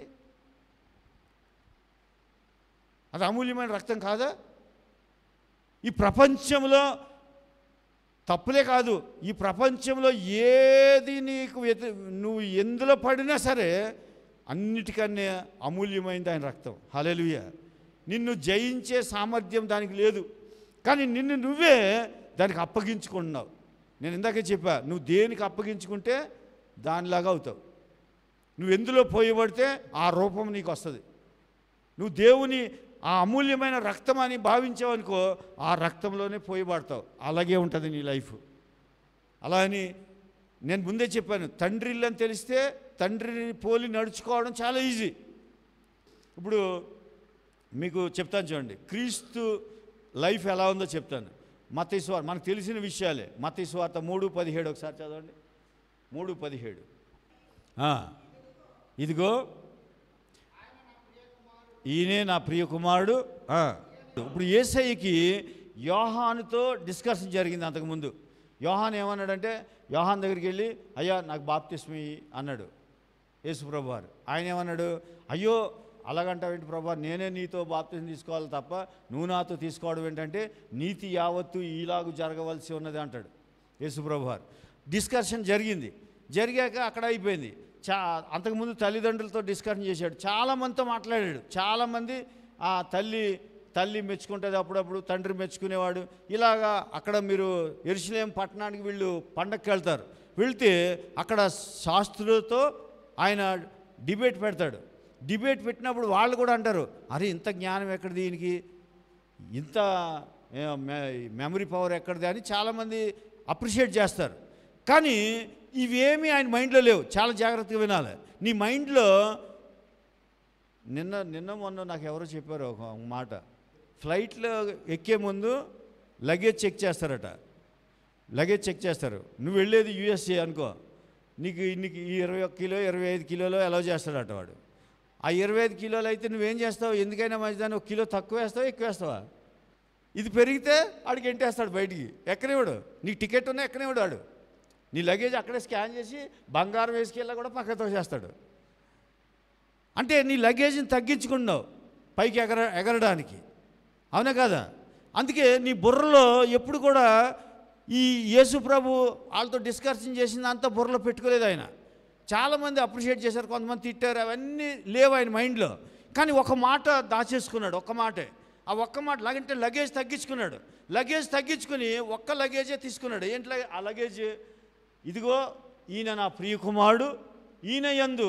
అది అమూల్యమైన రక్తం కాదా? ఈ ప్రపంచంలో తప్పులే కాదు, ఈ ప్రపంచంలో ఏది నీకు నువ్వు ఎందులో పడినా సరే అన్నిటికన్నా అమూల్యమైనది ఆయన రక్తం. హల్లెలూయా. నిన్ను జయించే సామర్థ్యం దానికి లేదు, కానీ నిన్ను నువ్వే దానికి అప్పగించుకుంటున్నావు. నేను ఇందాకే చెప్పా, నువ్వు దేనికి అప్పగించుకుంటే దానిలాగా అవుతావు. నువ్వు ఎందులో పోయబడితే ఆ రూపం నీకు వస్తుంది. నువ్వు దేవుని ఆ అమూల్యమైన రక్తం అని భావించావనుకో, ఆ రక్తంలోనే పోయబడతావు. అలాగే ఉంటుంది నీ లైఫ్. అలా అని నేను ముందే చెప్పాను, తండ్రి ఇల్లు అని తెలిస్తే తండ్రిని పోలి నడుచుకోవడం చాలా ఈజీ. ఇప్పుడు మీకు చెప్తాను చూడండి, క్రీస్తు లైఫ్ ఎలా ఉందో చెప్తాను. మత్తయి సువార్త మనకు తెలిసిన విషయాలే. మత్తయి సువార్త 3:17 ఒకసారి చదవండి. 3:17 ఇదిగో ఈయనే నా ప్రియ కుమారుడు. ఇప్పుడు యేసయ్యకి యోహానుతో డిస్కషన్ జరిగింది అంతకుముందు. యోహాను ఏమన్నాడంటే, యోహాన్ దగ్గరికి వెళ్ళి అయ్యా నాకు బాప్తిస్మం ఇయ్యి అన్నాడు యేసుప్రభు వారు. ఆయన ఏమన్నాడు, అయ్యో అలాగంటావేంటి ప్రభు, నేనే నీతో బాప్తిస్మం తీసుకోవాలి తప్ప నువ్వు నాతో తీసుకోవడం ఏంటంటే నీతి యావత్తు ఈలాగు జరగవలసి ఉన్నది అంటాడు యేసుప్రభు వారు. డిస్కషన్ జరిగింది. జరిగాక అక్కడ అయిపోయింది. అంతకుముందు తల్లిదండ్రులతో డిస్కషన్ చేశాడు, చాలామందితో మాట్లాడాడు. చాలామంది ఆ తల్లి మెచ్చుకుంటుంది, అప్పుడప్పుడు తండ్రి మెచ్చుకునేవాడు. ఇలాగా అక్కడ మీరు యెరూషలేము పట్టణానికి వీళ్ళు పండగకి వెళ్తారు. వెళ్తే అక్కడ శాస్త్రులతో ఆయన డిబేట్ పెడతాడు. డిబేట్ పెట్టినప్పుడు వాళ్ళు కూడా అంటారు, అరే ఇంత జ్ఞానం ఎక్కడిది దీనికి, ఇంత మెమరీ పవర్ ఎక్కడిది అని చాలామంది అప్రిషియేట్ చేస్తారు. కానీ ఇవేమీ ఆయన మైండ్లో లేవు. చాలా జాగ్రత్తగా వినాలి. నీ మైండ్లో నిన్న మొన్న నాకు ఎవరో చెప్పారు ఒక మాట, ఫ్లైట్లో ఎక్కే ముందు లగేజ్ చెక్ చేస్తారట. లగేజ్ చెక్ చేస్తారు. నువ్వు వెళ్ళేది యూఎస్ఏ అనుకో, నీకు 21 కిలో 25 కిలోలో అలౌ చేస్తాడట వాడు. ఆ 25 కిలోలు అయితే నువ్వేం చేస్తావు, ఎందుకైనా మంచిదాన్ని 1 కిలో తక్కువ వేస్తావా ఎక్కువ వేస్తావా? ఇది పెరిగితే ఆడికి ఎంటేస్తాడు బయటికి, ఎక్కనివాడు. నీకు టికెట్ ఉన్నా ఎక్కనివాడు వాడు. నీ లగేజ్ అక్కడే స్కాన్ చేసి బంగారం వేసుకెళ్ళా కూడా పక్కతో చేస్తాడు. అంటే నీ లగేజ్ని తగ్గించుకున్నావు పైకి ఎగరడానికి, అవునా కదా? అందుకే నీ బుర్రలో ఎప్పుడు కూడా ఈ యేసు ప్రభు వాళ్ళతో డిస్కషన్ చేసింది అంతా బుర్రలో పెట్టుకోలేదు ఆయన. చాలామంది అప్రిషియేట్ చేశారు, కొంతమంది తిట్టారు, అవన్నీ లేవు ఆయన మైండ్లో. కానీ ఒక మాట దాచేసుకున్నాడు, ఒక్క మాటే. ఆ ఒక్క మాట లాగంటే లగేజ్ తగ్గించుకున్నాడు. లగేజ్ తగ్గించుకుని ఒక్క లగేజే తీసుకున్నాడు. ఏంట్లో ఆ లగేజ్, ఇదిగో ఈయన నా ప్రియ కుమారుడు, ఈయన యందు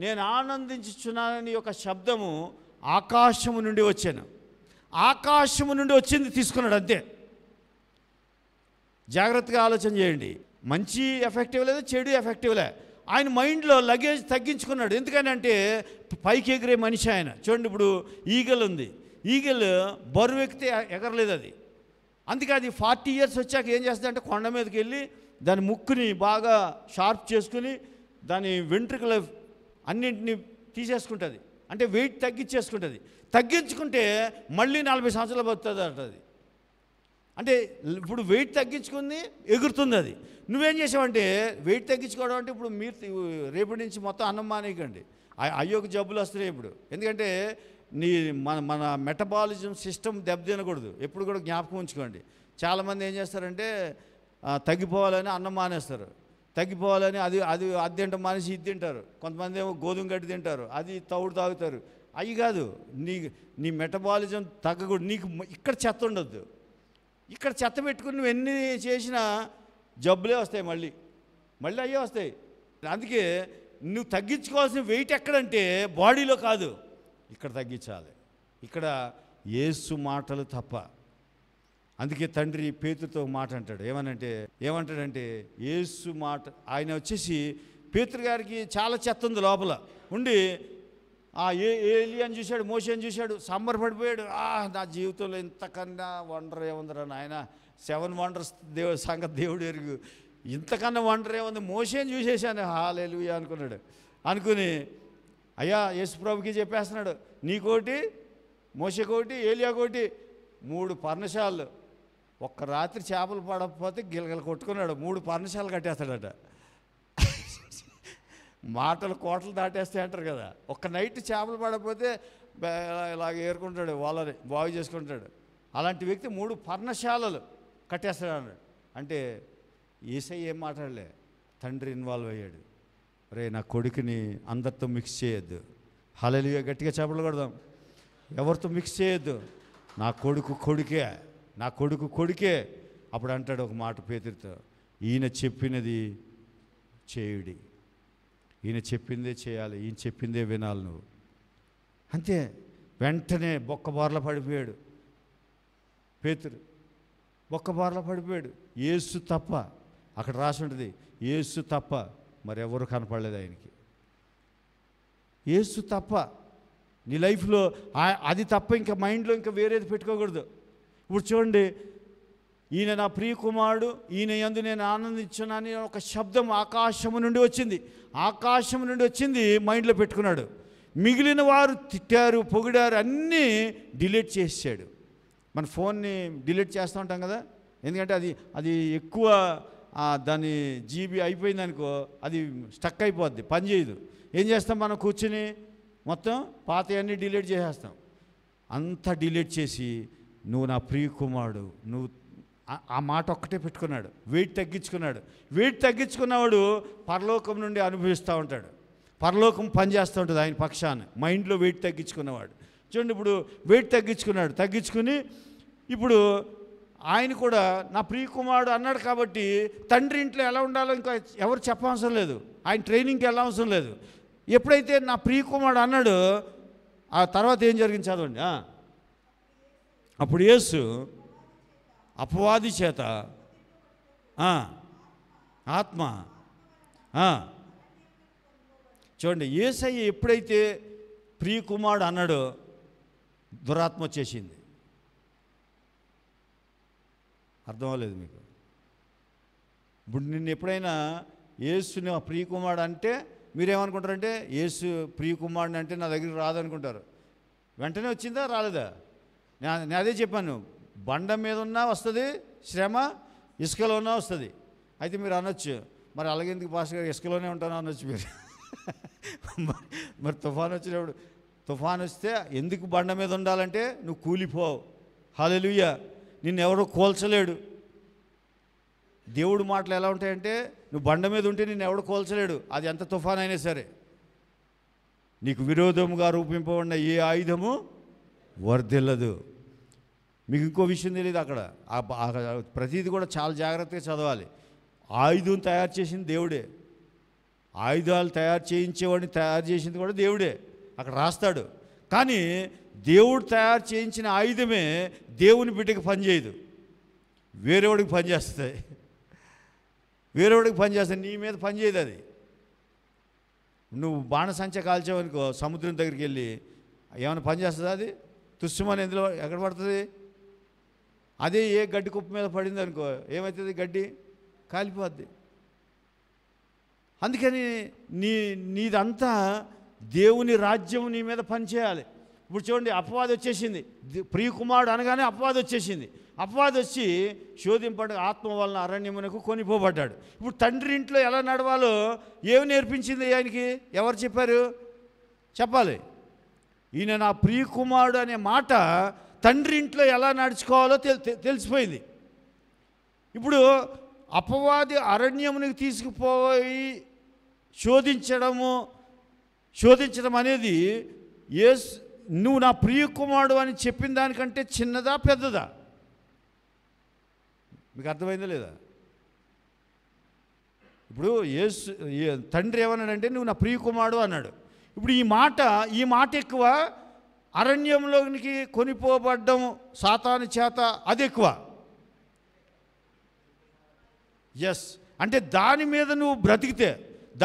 నేను ఆనందించుచున్నానని ఒక శబ్దము ఆకాశము నుండి వచ్చాను. ఆకాశము నుండి వచ్చింది తీసుకున్నాడు అంతే. జాగ్రత్తగా ఆలోచన చేయండి. మంచి ఎఫెక్టివ్ లేదు, చెడు ఎఫెక్టివ్లే. ఆయన మైండ్లో లగేజ్ తగ్గించుకున్నాడు. ఎందుకనంటే పైకి ఎగిరే మనిషి ఆయన. చూడండి, ఇప్పుడు ఈగల్ ఉంది. ఈగల్ బరువు ఎక్కితే ఎగరలేదు అది. అందుకే అది 40 ఇయర్స్ వచ్చాక ఏం చేస్తుంది అంటే కొండ మీదకి వెళ్ళి దాని ముక్కుని బాగా షార్ప్ చేసుకుని దాని వెంట్రుకల అన్నింటినీ తీసేసుకుంటుంది. అంటే వెయిట్ తగ్గించేసుకుంటుంది. తగ్గించుకుంటే మళ్ళీ 40 సంవత్సరాలు బతుకుతుంది అంటది. అంటే ఇప్పుడు వెయిట్ తగ్గించుకుంది, ఎగురుతుంది అది. నువ్వేం చేసావంటే వెయిట్ తగ్గించుకోవడం అంటే ఇప్పుడు మీరు రేపటి నుంచి మొత్తం అన్నం మానేయకండి. అయ్యోక జబ్బులు వస్తున్నాయి ఇప్పుడు. ఎందుకంటే మన మెటబాలిజం సిస్టమ్ దెబ్బతినకూడదు. ఎప్పుడు కూడా జ్ఞాపకం ఉంచుకోండి. చాలామంది ఏం చేస్తారంటే తగ్గిపోవాలని అన్నం మానేస్తారు, తగ్గిపోవాలని అది తింటాం మానేసి ఇది తింటారు. కొంతమంది ఏమో గోధుమ గడ్డి తింటారు, అది తౌడు తాగుతారు. అవి కాదు, నీ మెటబాలిజం తగ్గకూడదు. నీకు ఇక్కడ చెత్త ఉండొద్దు. ఇక్కడ చెత్త పెట్టుకుని నువ్వు ఎన్ని చేసినా జబ్బులే వస్తాయి, మళ్ళీ అయ్యే వస్తాయి. అందుకే నువ్వు తగ్గించుకోవాల్సిన వెయిట్ ఎక్కడంటే బాడీలో కాదు, ఇక్కడ తగ్గించాలి. ఇక్కడ యేసు మాటలు తప్ప. అందుకే తండ్రి పేతురుతో మాట అంటాడు. ఏమంటాడంటే యేసు మాట. ఆయన వచ్చేసి పేతురు గారికి చాలా చెత్త ఉంది లోపల ఉండి, ఏలియాని చూశాడు, మోషేని చూశాడు, సంబరపడిపోయాడు. నా జీవితంలో ఇంతకన్నా వండర్ ఏముందిరా నాయన, 7 వండర్స్ సంగతి దేవుడు ఎరుగు, ఇంతకన్నా వండర్ ఏముంది, మోషేని చూసేసాను, హల్లెలూయా అనుకున్నాడు. అనుకుని అయ్యా యేసుప్రభుకి చెప్పేస్తున్నాడు, నీకోటి, మోషేకోటి, ఏలియాకోటి, 3 పర్ణశాలలు. ఒక్క రాత్రి చేపలు పడకపోతే గిలగల కొట్టుకున్నాడు, 3 పర్ణశాలలు కట్టేస్తాడట. మాటలు కోటలు దాటేస్తాయి అంటారు కదా. ఒక్క నైట్ చేపలు పడకపోతే ఇలాగ ఏరుకుంటాడు, వాళ్ళని బాగు చేసుకుంటాడు. అలాంటి వ్యక్తి 3 పర్ణశాలలు కట్టేస్తాడు అన్నాడు. అంటే యేసయ్య ఏం మాట్లాడలే, తండ్రి ఇన్వాల్వ్ అయ్యాడు. రే నా కొడుకుని అందరితో మిక్స్ చేయొద్దు, హల్లెలూయా గట్టిగా చేపలు కొడదాం, ఎవరితో మిక్స్ చేయొద్దు, నా కొడుకు కొడుకే, నా కొడుకు కొడుకే. అప్పుడు అంటాడు ఒక మాట పేతురుతో, ఈయన చెప్పినది చేయుడి, ఈయన చెప్పిందే చేయాలి, ఈయన చెప్పిందే వినాలి నువ్వు. అంతే, వెంటనే బొక్కబార్ల పడిపోయాడు పేతురు, బొక్కబార్ల పడిపోయాడు. యేసు తప్ప, అక్కడ రాసి ఉంటుంది, యేసు తప్ప మరెవరు కనపడలేదు ఆయనకి. యేసు తప్ప నీ లైఫ్లో అది తప్ప ఇంకా మైండ్లో ఇంకా వేరేది పెట్టుకోకూడదు. ఇప్పుడు చూడండి, ఈయన నా ప్రియ కుమారుడు, ఈయన యందు నేను ఆనందించున్నానని ఒక శబ్దం ఆకాశము నుండి వచ్చింది. ఆకాశం నుండి వచ్చింది మైండ్లో పెట్టుకున్నాడు. మిగిలిన వారు తిట్టారు, పొగిడారు, అన్నీ డిలీట్ చేసాడు. మన ఫోన్ని డిలీట్ చేస్తూ ఉంటాం కదా, ఎందుకంటే అది ఎక్కువ దాని జీబీ అయిపోయింది అనుకో, అది స్టక్ అయిపోద్ది, పనిచేయదు. ఏం చేస్తాం మనం, కూర్చుని మొత్తం పాతయన్నీ డిలీట్ చేసేస్తాం. అంతా డిలీట్ చేసి నువ్వు నా ప్రియ కుమారుడు, నువ్వు ఆ మాట ఒక్కటే పెట్టుకున్నాడు. వెయిట్ తగ్గించుకున్నాడు. వెయిట్ తగ్గించుకున్నవాడు పరలోకం నుండి అనుభవిస్తూ ఉంటాడు, పరలోకం పనిచేస్తూ ఉంటుంది ఆయన పక్షాన్ని. మైండ్లో వెయిట్ తగ్గించుకున్నవాడు చూడండి, ఇప్పుడు వెయిట్ తగ్గించుకున్నాడు. తగ్గించుకుని ఇప్పుడు ఆయన కూడా నా ప్రియ కుమారుడు అన్నాడు కాబట్టి తండ్రి ఇంట్లో ఎలా ఉండాలో ఇంకా ఎవరు చెప్పవసరం లేదు, ఆయన ట్రైనింగ్కి వెళ్ళవసరం లేదు. ఎప్పుడైతే నా ప్రియ కుమారుడు అన్నాడో ఆ తర్వాత ఏం జరిగింది చదవండి. అప్పుడు యేసు అపవాది చేత ఆత్మ చూడండి, యేసయ్య ఎప్పుడైతే ప్రియ కుమారుడు అన్నాడో దురాత్మ వచ్చేసింది. అర్థం అవ్వలేదు మీకు? ఇప్పుడు నిన్ను ఎప్పుడైనా యేసుని ఆ ప్రియ కుమారుడు అంటే మీరేమనుకుంటారంటే, యేసు ప్రియ కుమారుడు అంటే నా దగ్గరికి రాదనుకుంటారు. వెంటనే వచ్చిందా, రాలేదా? నేను అదే చెప్పాను, బండ మీద ఉన్నా వస్తుంది శ్రమ, ఇసుకలో ఉన్నా వస్తుంది. అయితే మీరు అనొచ్చు, మరి అలాగే ఎందుకు పాస్టర్ గారు ఇసుకలోనే ఉంటాను అనొచ్చు మీరు. మరి తుఫాను వచ్చినప్పుడు, తుఫాను వస్తే ఎందుకు బండ మీద ఉండాలంటే నువ్వు కూలిపోవు, హల్లెలూయా, నిన్నెవరో కోల్చలేడు. దేవుడు మాటలు ఎలా ఉంటాయంటే, నువ్వు బండ మీద ఉంటే నిన్ను ఎవడు కోల్చలేడు, అది ఎంత తుఫాన్ అయినా సరే. నీకు విరోధముగా రూపింపబడిన ఏ ఆయుధము వర్ధిల్లదు. మీకు ఇంకో విషయం తెలియదు, అక్కడ ప్రతిదీ కూడా చాలా జాగ్రత్తగా చదవాలి. ఆయుధం తయారు చేసింది దేవుడే, ఆయుధాలు తయారు చేయించేవాడిని తయారు చేసింది కూడా దేవుడే, అక్కడ రాస్తాడు. కానీ దేవుడు తయారు చేయించిన ఆయుధమే దేవుని బిడ్డకి పనిచేయదు, వేరేవాడికి పనిచేస్తుంది. వేరేవాడికి పనిచేస్తుంది, నీ మీద పనిచేయదు. అది నువ్వు బాణసంచ కాల్చావనుకో సముద్రం దగ్గరికి వెళ్ళి, ఏమైనా పనిచేస్తుందా? అది తుస్సుమని ఎందులో ఎక్కడ పడుతుంది? అదే ఏ గడ్డి కుప్ప మీద పడింది అనుకో, ఏమవుతుంది? గడ్డి కాలిపోద్ది. అందుకని నీదంతా దేవుని రాజ్యం నీ మీద పనిచేయాలి. ఇప్పుడు చూడండి, అపవాది వచ్చేసింది, ప్రియ కుమారుడు అనగానే అపవాది వచ్చేసింది. అపవాది వచ్చి శోధింపడు ఆత్మ వలన అరణ్యమునకు కొనిపోబడ్డాడు. ఇప్పుడు తండ్రి ఇంట్లో ఎలా నడవాలో ఏమి నేర్పించింది ఆయనకి? ఎవరు చెప్పారు? చెప్పాలి. ఈయన నా ప్రియ కుమారుడు అనే మాట తండ్రి ఇంట్లో ఎలా నడుచుకోవాలో తెలిసిపోయింది. ఇప్పుడు అపవాది అరణ్యమునికి తీసుకుపోయి శోధించడం అనేది నువ్వు నా ప్రియ కుమారుడు అని చెప్పిన దానికంటే చిన్నదా పెద్దదా? మీకు అర్థమైందా లేదా? ఇప్పుడు తండ్రి ఏమన్నాడంటే నువ్వు నా ప్రియ కుమారుడు అన్నాడు. ఇప్పుడు ఈ మాట ఎక్కువ, అరణ్యంలోనికి కొనిపోబడ్డం సాతాను చేత అది ఎక్కువ. ఎస్, అంటే దాని మీద నువ్వు బ్రతికితే,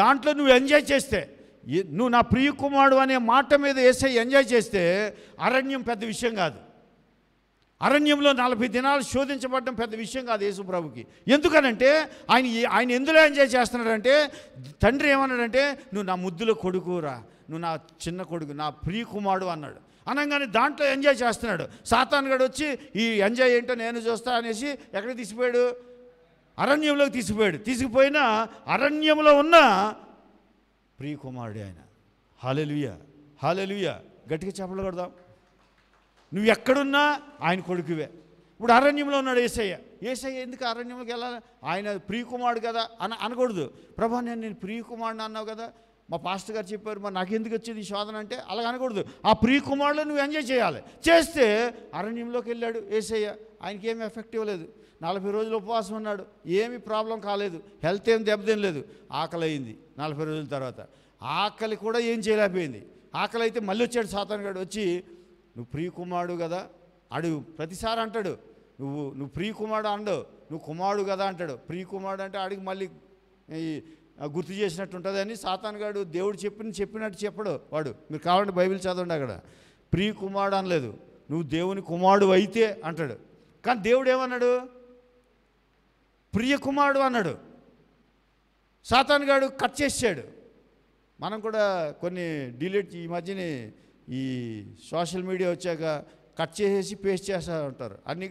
దాంట్లో నువ్వు ఎంజాయ్ చేస్తే, నువ్వు నా ప్రియ కుమారుడు అనే మాట మీద యేసయ్య ఎంజాయ్ చేస్తే అరణ్యం పెద్ద విషయం కాదు. అరణ్యంలో 40 దినాలు శోధించబడడం పెద్ద విషయం కాదు యేసు ప్రభుకి. ఎందుకనంటే ఆయన ఎందులో ఎంజాయ్ చేస్తున్నాడంటే, తండ్రి ఏమన్నాడంటే, నువ్వు నా ముద్దులో కొడుకురా, నువ్వు నా చిన్న కొడుకు, నా ప్రియ కుమారుడు అన్నాడు. అనగానే దాంట్లో ఎంజాయ్ చేస్తున్నాడు. సాతాను గడు వచ్చి ఈ ఎంజాయ్ ఏంటో నేను చూస్తా అనేసి ఎక్కడికి తీసిపోయాడు? అరణ్యంలోకి తీసిపోయాడు. తీసుకుపోయినా అరణ్యంలో ఉన్న ప్రియ కుమారుడే ఆయన. హల్లెలూయా, హల్లెలూయా. గట్టిగా చెప్పలు కొడదాం. నువ్వు ఎక్కడున్నా ఆయన కొడుకువే. ఇప్పుడు అరణ్యంలో ఉన్నాడు యేసయ్య ఎందుకు అరణ్యంలోకి వెళ్ళాలి? ఆయన ప్రియ కుమారుడు కదా అనకూడదు. ప్రభా నేను ప్రియ కుమారుడు అన్నావు కదా, మా పాస్టర్ గారు చెప్పారు, మరి నాకెందుకు వచ్చేది ఈ శోధన అంటే అలా అనకూడదు. ఆ ప్రియ కుమారుడు నువ్వు ఎంజాయ్ చేయాలి. చేస్తే అరణ్యంలోకి వెళ్ళాడు యేసయ్య. ఆయనకి ఏమి ఎఫెక్ట్ ఇవ్వలేదు. 40 రోజులు ఉపవాసం ఉన్నాడు, ఏమి ప్రాబ్లం కాలేదు, హెల్త్ ఏం దెబ్బతిం లేదు. ఆకలి అయింది 40 రోజుల తర్వాత. ఆకలి కూడా ఏం చేయలేకపోయింది. ఆకలి అయితే మళ్ళీ వచ్చాడు సాతాను గాడు వచ్చి, నువ్వు ప్రియ కుమారుడు కదా అడుగు. ప్రతిసారి అంటాడు, నువ్వు ప్రియ కుమారుడు అండవు, నువ్వు కుమారుడు కదా అంటాడు. ప్రియ కుమారుడు అంటే అడిగి మళ్ళీ గుర్తు చేసినట్టు ఉంటుంది అని సాతాను గాడు దేవుడు చెప్పినట్టు చెప్పడు వాడు. మీరు కావాలంటే బైబిల్ చదవండి, అక్కడ ప్రియ కుమారుడు అనలేదు, నువ్వు దేవుని కుమారుడు అయితే అంటాడు. కానీ దేవుడు ఏమన్నాడు? ప్రియ కుమారుడు అన్నాడు. సాతాను గాడు కట్ చేసాడు. మనం కూడా కొన్ని డిలీట్ ఈ మధ్యనే ఈ సోషల్ మీడియా వచ్చాక కట్ చేసేసి పేస్ట్ చేస్తూ ఉంటారు. అన్ని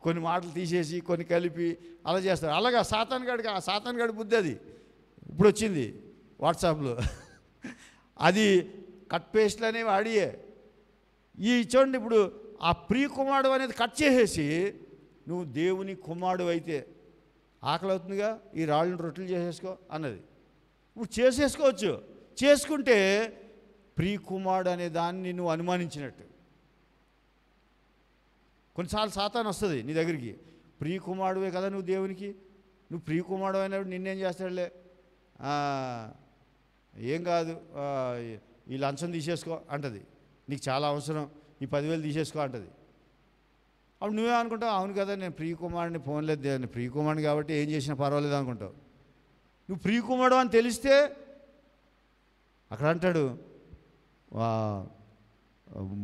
కొన్ని మాటలు తీసేసి కొన్ని కలిపి అలా చేస్తారు. అలాగా సాతాను గాడి బుద్ధి అది ఇప్పుడు వచ్చింది వాట్సాప్లో. అది కట్ పేస్ట్లు అనేవి ఆడియే. ఈ చూడండి, ఇప్పుడు ఆ ప్రియ కుమారుడు అనేది కట్ చేసేసి నువ్వు దేవుని కుమారుడు అయితే ఆకలి అవుతుందిగా, ఈ రాళ్ళని రొట్టెలు చేసేసుకో అన్నది. ఇప్పుడు చేసేసుకోవచ్చు. చేసుకుంటే ప్రియ కుమారుడు అనే దాన్ని నువ్వు అనుమానించినట్టు. కొన్నిసార్లు సాతాను వస్తుంది నీ దగ్గరికి, ప్రియ కుమారుడువే కదా నువ్వు దేవునికి, నువ్వు ప్రియ కుమారుడు అయినప్పుడు నిన్నేం చేస్తాడులే, ఏం కాదు, ఈ లంచం తీసేసుకో అంటది, నీకు చాలా అవసరం, ఈ 10,000 తీసేసుకో అంటది. అప్పుడు నువ్వే అనుకుంటావు, అవును కదా నేను ప్రియ కుమారుడిని, ఫోన్లేదు నేను ప్రియ కుమారుడిని కాబట్టి ఏం చేసినా పర్వాలేదు అనుకుంటావు. నువ్వు ప్రియ కుమారుడు అని తెలిస్తే అక్కడ అంటాడు,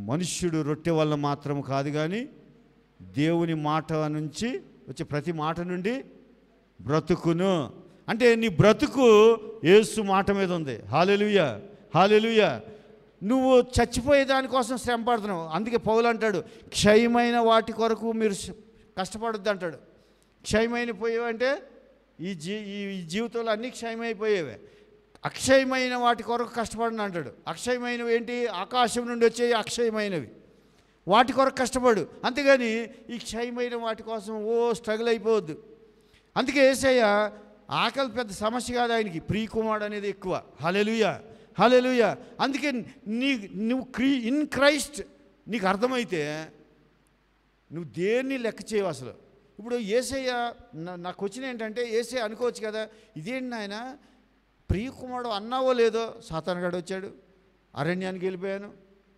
మనుష్యుడు రొట్టె వల్ల మాత్రం కాదు కానీ దేవుని మాట నుంచి వచ్చే ప్రతి మాట నుండి బ్రతుకును. అంటే నీ బ్రతుకు యేసు మాట మీద ఉంది. హల్లెలూయా, హల్లెలూయా. నువ్వు చచ్చిపోయే దానికోసం శ్రమ పడుతున్నావు. అందుకే పౌలు అంటాడు, క్షయమైన వాటి కొరకు మీరు కష్టపడొద్దు అంటాడు. క్షయమైన పోయేవంటే ఈ జీవితంలో అన్నీ క్షయమైపోయేవే. అక్షయమైన వాటి కొరకు కష్టపడను అంటాడు. అక్షయమైనవి ఏంటి? ఆకాశం నుండి వచ్చే అక్షయమైనవి, వాటి కొరకు కష్టపడు. అంతేగాని ఈ క్షయమైన వాటి కోసం స్ట్రగుల్ అయిపోవద్దు. అందుకే యేసయ్య ఆకలి పెద్ద సమస్య కాదు ఆయనకి, ప్రియ కుమారుడు అనేది ఎక్కువ. హల్లెలూయా, హల్లెలూయా. అందుకే నువ్వు ఇన్ క్రైస్ట్ నీకు అర్థమైతే నువ్వు దేన్ని లెక్క చేయవు అసలు. ఇప్పుడు యేసయ్య నా క్వశ్చన్ ఏంటంటే, యేసయ్య అనుకోవచ్చు కదా, ఇదేంటి నాయన ప్రియ కుమారుడు అన్నావో లేదో, సాతాను గాడు వచ్చాడు, అరణ్యానికి వెళ్ళిపోయాను,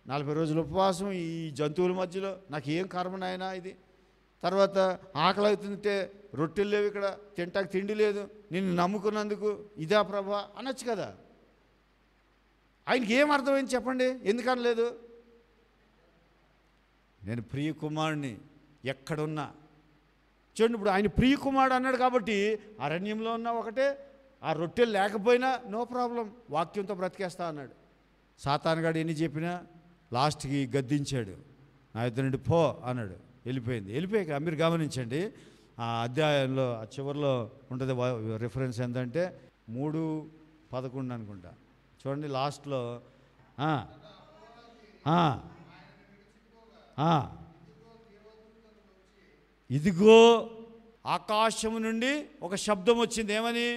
40 రోజులు ఉపవాసం ఈ జంతువుల మధ్యలో, నాకు ఏం కర్మ నాయనా ఇది, తర్వాత ఆకలి అవుతుంటే రొట్టెలు లేవు, ఇక్కడ తింటాకు తిండి లేదు, నిన్ను నమ్ముకున్నందుకు ఇదా ప్రభా అనొచ్చు కదా. ఆయనకి ఏం అర్థమైంది చెప్పండి, ఎందుకనలేదు? నేను ప్రియ కుమారుడిని ఎక్కడున్నా. చూడండి, ఇప్పుడు ఆయన ప్రియ కుమారుడు అన్నాడు కాబట్టి అరణ్యంలో ఉన్న ఒకటే, ఆ రొట్టెలు లేకపోయినా నో ప్రాబ్లం, వాక్యంతో బ్రతికేస్తా అన్నాడు. సాతానుగాడు ఎన్ని చెప్పినా లాస్ట్కి గద్దించాడు, నా ఇద్దరు నుండి పో అన్నాడు. వెళ్ళిపోయాక మీరు గమనించండి, ఆ అధ్యాయంలో ఆ చివరిలో ఉంటుంది రిఫరెన్స్ ఏంటంటే 3:11 అనుకుంటా. చూడండి లాస్ట్లో ఇదిగో ఆకాశము నుండి ఒక శబ్దం వచ్చింది. ఏమని?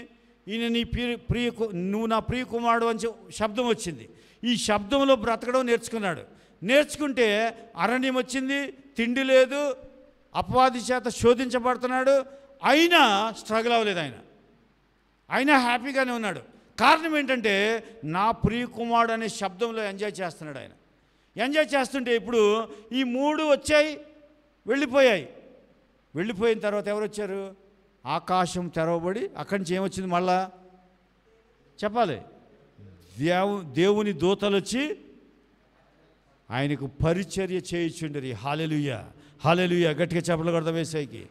ఈయన నీ నువ్వు నా ప్రియ కుమారుడు అని శబ్దం వచ్చింది. ఈ శబ్దంలో బ్రతకడం నేర్చుకున్నాడు. నేర్చుకుంటే అరణ్యం వచ్చింది, తిండి లేదు, అపవాది చేత శోధించబడుతున్నాడు, అయినా స్ట్రగుల్ అవ్వలేదు. అయినా హ్యాపీగానే ఉన్నాడు. కారణం ఏంటంటే నా ప్రియ కుమారుడు అనే శబ్దంలో ఎంజాయ్ చేస్తున్నాడు ఆయన. ఎంజాయ్ చేస్తుంటే ఇప్పుడు ఈ 3 వచ్చాయి, వెళ్ళిపోయిన తర్వాత ఎవరు వచ్చారు? ఆకాశం తెరవబడి అక్కడి నుంచి ఏమొచ్చింది? మళ్ళా చెప్పాలి, దేవుని దూతలు వచ్చి ఆయనకు పరిచర్య చేయించుండరు. హల్లెలూయా, హల్లెలూయా. గట్టిగా చెప్పలు కొడదాం యేసయ్యకి.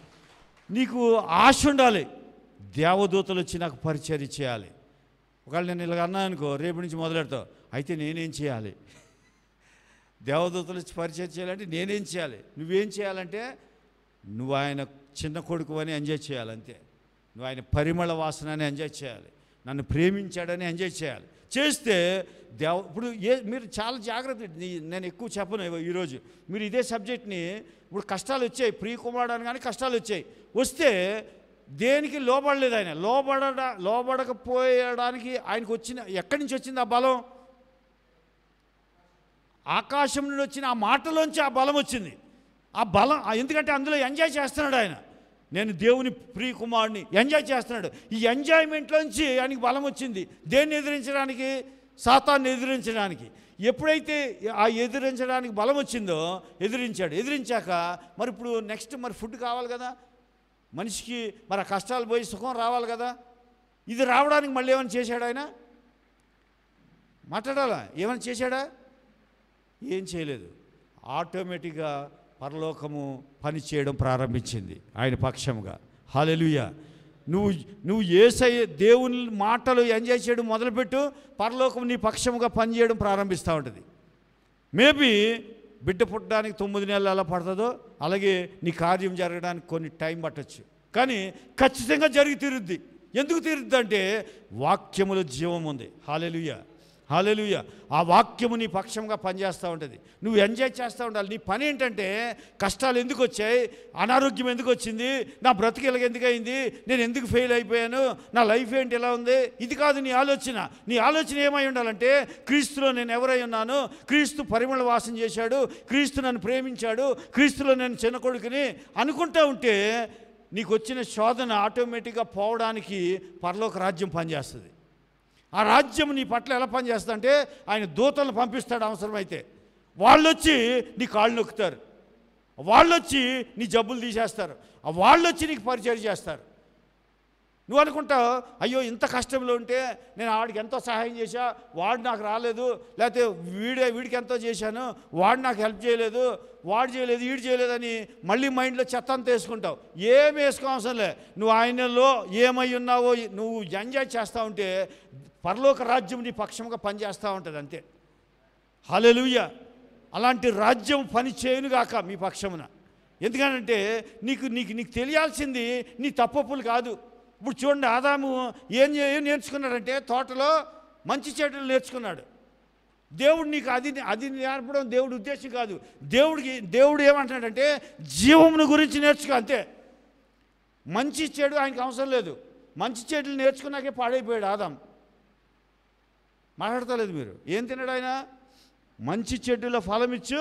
నీకు ఆశ ఉండాలి, దేవదూతలు వచ్చి నాకు పరిచర్య చేయాలి. ఒకవేళ నేను ఇలాగ అన్నాను అనుకో, రేపు నుంచి మొదలెడతావు, అయితే నేనేం చేయాలి? దేవదూతలు వచ్చి పరిచయం చేయాలంటే నేనేం చేయాలి? నువ్వేం చేయాలంటే నువ్వు ఆయన చిన్న కొడుకు అని ఎంజాయ్ చేయాలి, అంతే. నువ్వు ఆయన పరిమళ వాసన అని ఎంజాయ్ చేయాలి, నన్ను ప్రేమించాడని ఎంజాయ్ చేయాలి. చేస్తే ఇప్పుడు మీరు చాలా జాగ్రత్త. నేను ఎక్కువ చెప్పను ఈరోజు. మీరు ఇదే సబ్జెక్ట్ని, ఇప్పుడు కష్టాలు వచ్చాయి, ప్రియకుమారుడు కానీ కష్టాలు వచ్చాయి, వస్తే దేనికి లోబడలేదు ఆయన. లోబడకపోయడానికి ఆయనకు వచ్చిన, ఎక్కడి నుంచి వచ్చింది ఆ బలం? ఆకాశం నుండి వచ్చిన ఆ మాటలోంచి ఆ బలం వచ్చింది. ఆ బలం ఎందుకంటే అందులో ఎంజాయ్ చేస్తున్నాడు ఆయన. నేను దేవుని ప్రియకుమారుడిని ఎంజాయ్ చేస్తున్నాడు. ఈ ఎంజాయ్మెంట్లోంచి ఆయనకి బలం వచ్చింది. దేన్ని ఎదిరించడానికి? సాతాన్ని ఎదిరించడానికి. ఎప్పుడైతే ఆ ఎదిరించడానికి బలం వచ్చిందో ఎదిరించాడు. ఎదిరించాక మరి ఇప్పుడు నెక్స్ట్ మరి ఫుడ్ కావాలి కదా మనిషికి, మరి ఆ కష్టాలు పోయి సుఖం రావాలి కదా. ఇది రావడానికి మళ్ళీ ఏమైనా చేశాడు ఆయన? మాట్లాడాలా? ఏమైనా చేశాడా? ఏం చేయలేదు. ఆటోమేటిక్గా పరలోకము పని చేయడం ప్రారంభించింది ఆయన పక్షముగా. హల్లెలూయా. నువ్వు యేసయ్య దేవుని మాటలు ఎంజాయ్ చేయడం మొదలుపెట్టు, పరలోకం నీ పక్షముగా పనిచేయడం ప్రారంభిస్తూ ఉంటుంది. మేబీ బిడ్డ పుట్టడానికి 9 నెలలు ఎలా పడుతుందో అలాగే నీ కార్యం జరగడానికి కొన్ని టైం పట్టచ్చు, కానీ ఖచ్చితంగా జరిగి తీరుద్ది. ఎందుకు తీరుద్ది అంటే వాక్యములో జీవం ఉంది. హల్లెలూయా, హల్లెలూయా. ఆ వాక్యము నీ పక్షంగా పనిచేస్తూ ఉంటుంది. నువ్వు ఎంజాయ్ చేస్తూ ఉండాలి. నీ పని ఏంటంటే కష్టాలు ఎందుకు వచ్చాయి, అనారోగ్యం ఎందుకు వచ్చింది, నా బ్రతికి ఇలాగ ఎందుకు అయింది, నేను ఎందుకు ఫెయిల్ అయిపోయాను, నా లైఫ్ ఏంటి ఎలా ఉంది, ఇది కాదు నీ ఆలోచన. నీ ఆలోచన ఏమై ఉండాలంటే క్రీస్తులో నేను ఎవరై ఉన్నాను, క్రీస్తు పరిమళ వాసన చేశాడు, క్రీస్తు నన్ను ప్రేమించాడు, క్రీస్తులో నేను చిన్న కొడుకుని అనుకుంటూ ఉంటే నీకు వచ్చిన శోధన ఆటోమేటిక్గా పోవడానికి పరలోక రాజ్యం పనిచేస్తుంది. ఆ రాజ్యం నీ పట్ల ఎలా పనిచేస్తుంది అంటే ఆయన దూతలను పంపిస్తాడు. అవసరమైతే వాళ్ళు వచ్చి నీ కాళ్ళు నొక్కుతారు, వాళ్ళు వచ్చి నీ జబ్బులు తీసేస్తారు, వాళ్ళు వచ్చి నీకు పరిచయం చేస్తారు. నువ్వు అనుకుంటావు, అయ్యో ఇంత కష్టంలో ఉంటే నేను వాడికి ఎంతో సహాయం చేశా, వాడు నాకు రాలేదు, లేకపోతే వీడికి ఎంతో చేశాను, వాడు నాకు హెల్ప్ చేయలేదు, వాడు చేయలేదు, వీడు చేయలేదని మళ్ళీ మైండ్లో చెత్త అంతా వేసుకుంటావు. ఏమి వేసుకో అవసరం లే. నువ్వు ఆయనలో ఏమై ఉన్నావో నువ్వు ఎంజాయ్ చేస్తూ ఉంటే పరలోక రాజ్యం నీ పక్షంగా పనిచేస్తూ ఉంటుంది, అంతే. హల్లెలూయా. అలాంటి రాజ్యం పని చేయనుగాక మీ పక్షమున. ఎందుకంటే నీకు తెలియాల్సింది నీ తప్పులు కాదు. ఇప్పుడు చూడండి, ఆదాము ఏం నేర్చుకున్నాడంటే తోటలో మంచి చెడులు నేర్చుకున్నాడు. దేవుడు నీకు అది నేర్పడం దేవుడి ఉద్దేశం కాదు. దేవుడు ఏమంటాడంటే జీవమును గురించి నేర్చుకో, అంతే. మంచి చెడు ఆయనకు అవసరం లేదు. మంచి చెడులు నేర్చుకున్నాకే పాడైపోయాడు ఆదాం. మాట్లాడతలేదు మీరు. ఏం తిన్నాడు ఆయన? మంచి చెడుల ఫలం ఇచ్చు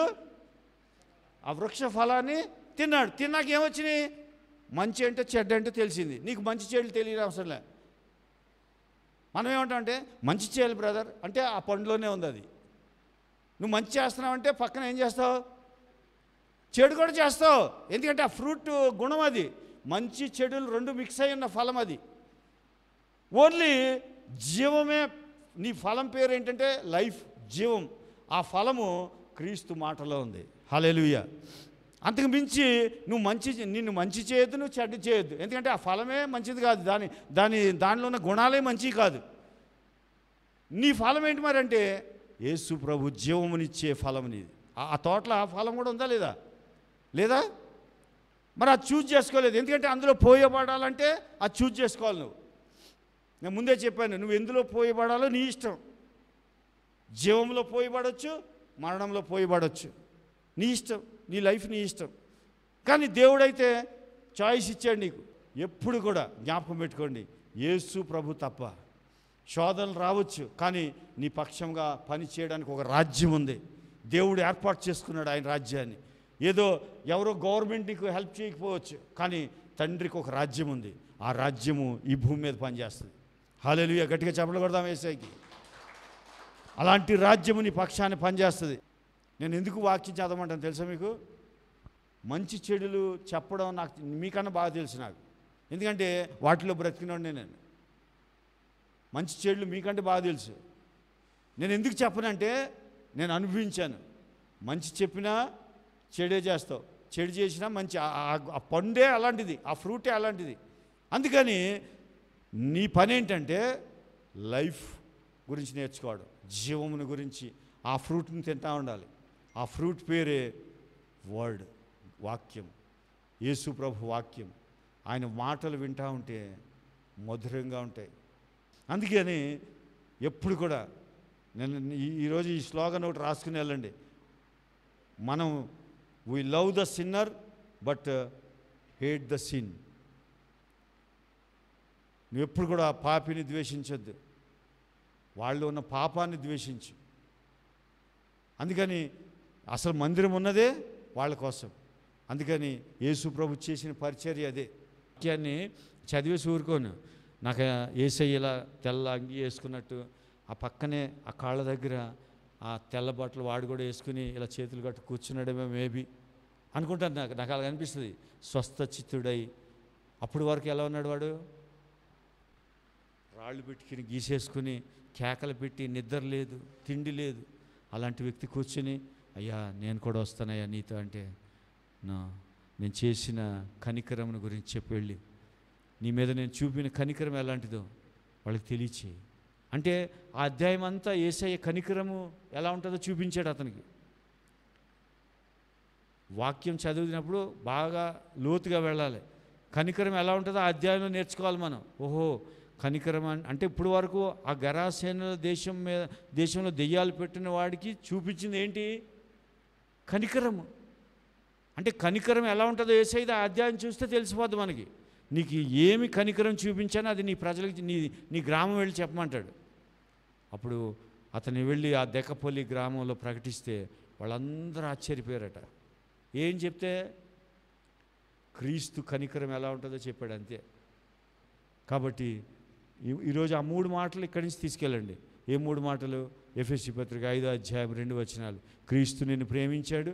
ఆ వృక్ష ఫలాన్ని తిన్నాడు. తిన్నాక ఏమొచ్చినాయి? మంచి అంటే చెడ్డ అంటే తెలిసింది. నీకు మంచి చెడులు తెలియని అవసరం లే. మనం ఏమంటామంటే మంచి చేయాలి బ్రదర్ అంటే ఆ పండులోనే ఉంది అది. నువ్వు మంచి చేస్తున్నావు అంటే పక్కన ఏం చేస్తావు? చెడు కూడా చేస్తావు. ఎందుకంటే ఆ ఫ్రూట్ గుణం అది. మంచి చెడులు రెండు మిక్స్ అయి ఉన్న ఫలం అది. ఓన్లీ జీవమే నీ ఫలం పేరు ఏంటంటే లైఫ్, జీవం. ఆ ఫలము క్రీస్తు మాటలో ఉంది. హల్లెలూయా. అంతకు మించి నిన్ను మంచి చేయొద్దు, నువ్వు చెడ్డ చేయొద్దు. ఎందుకంటే ఆ ఫలమే మంచిది కాదు, దానిలో ఉన్న గుణాలే మంచివి కాదు. నీ ఫలం ఏంటి మరి అంటే యేసు ప్రభు జీవమునిచ్చే ఫలం నీది. ఆ తోటలో ఆ ఫలం కూడా ఉందా లేదా? మరి అది చూజ్ చేసుకోలేదు. ఎందుకంటే అందులో పోయబడాలంటే అది చూజ్ చేసుకోవాలి నువ్వు. నేను ముందే చెప్పాను, నువ్వు ఎందులో పోయబడాలో నీ ఇష్టం. జీవంలో పోయబడవచ్చు, మరణంలో పోయబడవచ్చు, నీ ఇష్టం, నీ లైఫ్ నీ ఇష్టం. కానీ దేవుడైతే చాయిస్ ఇచ్చాడు నీకు. ఎప్పుడు కూడా జ్ఞాపకం పెట్టుకోండి, యేసు ప్రభు తప్ప. శోధనలు రావచ్చు, కానీ నీ పక్షంగా పని చేయడానికి ఒక రాజ్యం ఉంది. దేవుడు ఏర్పాటు చేసుకున్నాడు ఆయన రాజ్యాన్ని. ఏదో ఎవరో గవర్నమెంట్ నీకు హెల్ప్ చేయకపోవచ్చు, కానీ తండ్రికి ఒక రాజ్యం ఉంది. ఆ రాజ్యము ఈ భూమి మీద పనిచేస్తుంది. హల్లెలూయా. గట్టిగా చెప్పలు కొడదాం యేసయ్యకి. అలాంటి రాజ్యము నీ పక్షాన్ని పనిచేస్తుంది. నేను ఎందుకు వాక్యం చదవమంటాను తెలుసా మీకు? మంచి చెడులు చెప్పడం నాకు మీకన్నా బాగా తెలుసు నాకు. ఎందుకంటే వాటిలో బ్రతికినోడినే నేను. మంచి చెడులు మీకంటే బాగా తెలుసు. నేను ఎందుకు చెప్పనంటే నేను అనుభవించాను. మంచి చెప్పినా చెడే చేస్తావు, చెడు చేసినా మంచి. ఆ పండే అలాంటిది, ఆ ఫ్రూటే అలాంటిది. అందుకని నీ పని ఏంటంటే లైఫ్ గురించి నేర్చుకోవడం, జీవముని గురించి. ఆ ఫ్రూట్ని తింటూ ఉండాలి. ఆ ఫ్రూట్ పేరే వర్డ్, వాక్యం, యేసు ప్రభు వాక్యం. ఆయన మాటలు వింటూ ఉంటే మధురంగా ఉంటాయి. అందుకని ఎప్పుడు కూడా నేను ఈరోజు ఈ స్లోగన్ ఒకటి రాసుకుని వెళ్ళండి. మనం we love the sinner but hate the sin. నువ్వు ఎప్పుడు కూడా పాపిని ద్వేషించొద్దు, వాళ్ళు ఉన్న పాపాన్ని ద్వేషించు. అందుకని అసలు మందిరం ఉన్నదే వాళ్ళ కోసం. అందుకని యేసు ప్రభు చేసిన పరిచర్య అదే. వాక్యాన్ని చదివేసి ఊరుకోను. నాకు యేసయ్య ఇలా తెల్ల అంగి వేసుకున్నట్టు ఆ పక్కనే ఆ కాళ్ళ దగ్గర ఆ తెల్ల బట్టలు వాడు కూడా వేసుకుని ఇలా చేతులు కట్టు కూర్చున్నాడేమో మేబీ అనుకుంటాను. నాకు అలా అనిపిస్తుంది. స్వస్థ చిత్తుడై. అప్పుడు వరకు ఎలా ఉన్నాడు వాడు? రాళ్ళు పెట్టుకుని గీసేసుకుని కేకలు పెట్టి నిద్ర లేదు, తిండి లేదు. అలాంటి వ్యక్తి కూర్చుని అయ్యా నేను కూడా వస్తానయ్యా నీతో అంటే, నేను చేసిన కనికరమును గురించి చెప్పి వెళ్ళి నీ మీద నేను చూపిన కనికరం ఎలాంటిదో వాళ్ళకి తెలియచేయి అంటే, ఆ అధ్యాయం అంతా యేసయ్య కనికరము ఎలా ఉంటుందో చూపించాడు అతనికి. వాక్యం చదివినప్పుడు బాగా లోతుగా వెళ్ళాలి. కనికరం ఎలా ఉంటుందో ఆ అధ్యాయంలో నేర్చుకోవాలి మనం. ఓహో, కనికరం అంటే ఇప్పుడు వరకు ఆ గరాసేన దేశంలో దెయ్యాలు పెట్టిన వాడికి చూపించింది ఏంటి? కనికరము. అంటే కనికరం ఎలా ఉంటుందో యేసయ్య ఆ అధ్యాయం చూస్తే తెలిసిపోద్ది మనకి. నీకు ఏమి కనికరం చూపించానో అది నీ ప్రజలకి నీ గ్రామం వెళ్ళి చెప్పమంటాడు. అప్పుడు అతను వెళ్ళి ఆ దెకపల్లి గ్రామంలో ప్రకటిస్తే వాళ్ళందరూ ఆశ్చర్యపోయారట. ఏం చెప్తే క్రీస్తు కనికరం ఎలా ఉంటుందో చెప్పాడు, అంతే. కాబట్టి ఈరోజు ఆ 3 మాటలు ఇక్కడి నుంచి తీసుకెళ్ళండి. ఏ 3 మాటలు? ఎఫెసీ పత్రిక 5వ అధ్యాయం 2 వచనాలు. క్రీస్తు నిన్ను ప్రేమించాడు,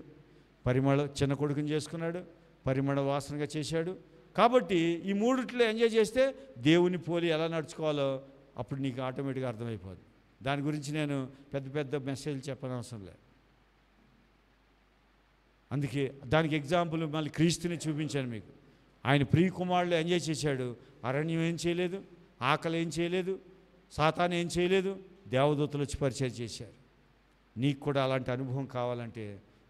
చిన్న కొడుకుని చేసుకున్నాడు, పరిమళ వాసనగా చేశాడు. కాబట్టి ఈ 3 ఎంజాయ్ చేస్తే దేవుని పోలి ఎలా నడుచుకోవాలో అప్పుడు నీకు ఆటోమేటిక్గా అర్థమైపోద్ది. దాని గురించి నేను పెద్ద మెసేజ్లు చెప్పనవసరం లేదు. అందుకే దానికి ఎగ్జాంపుల్ మళ్ళీ క్రీస్తుని చూపించాను మీకు. ఆయన ప్రియ కుమారులు ఎంజాయ్ చేశాడు. అరణ్యం ఏం చేయలేదు, ఆకలి ఏం చేయలేదు, సాతాను ఏం చేయలేదు, దేవదూతలు వచ్చి పరిచయం చేశారు. నీకు కూడా అలాంటి అనుభవం కావాలంటే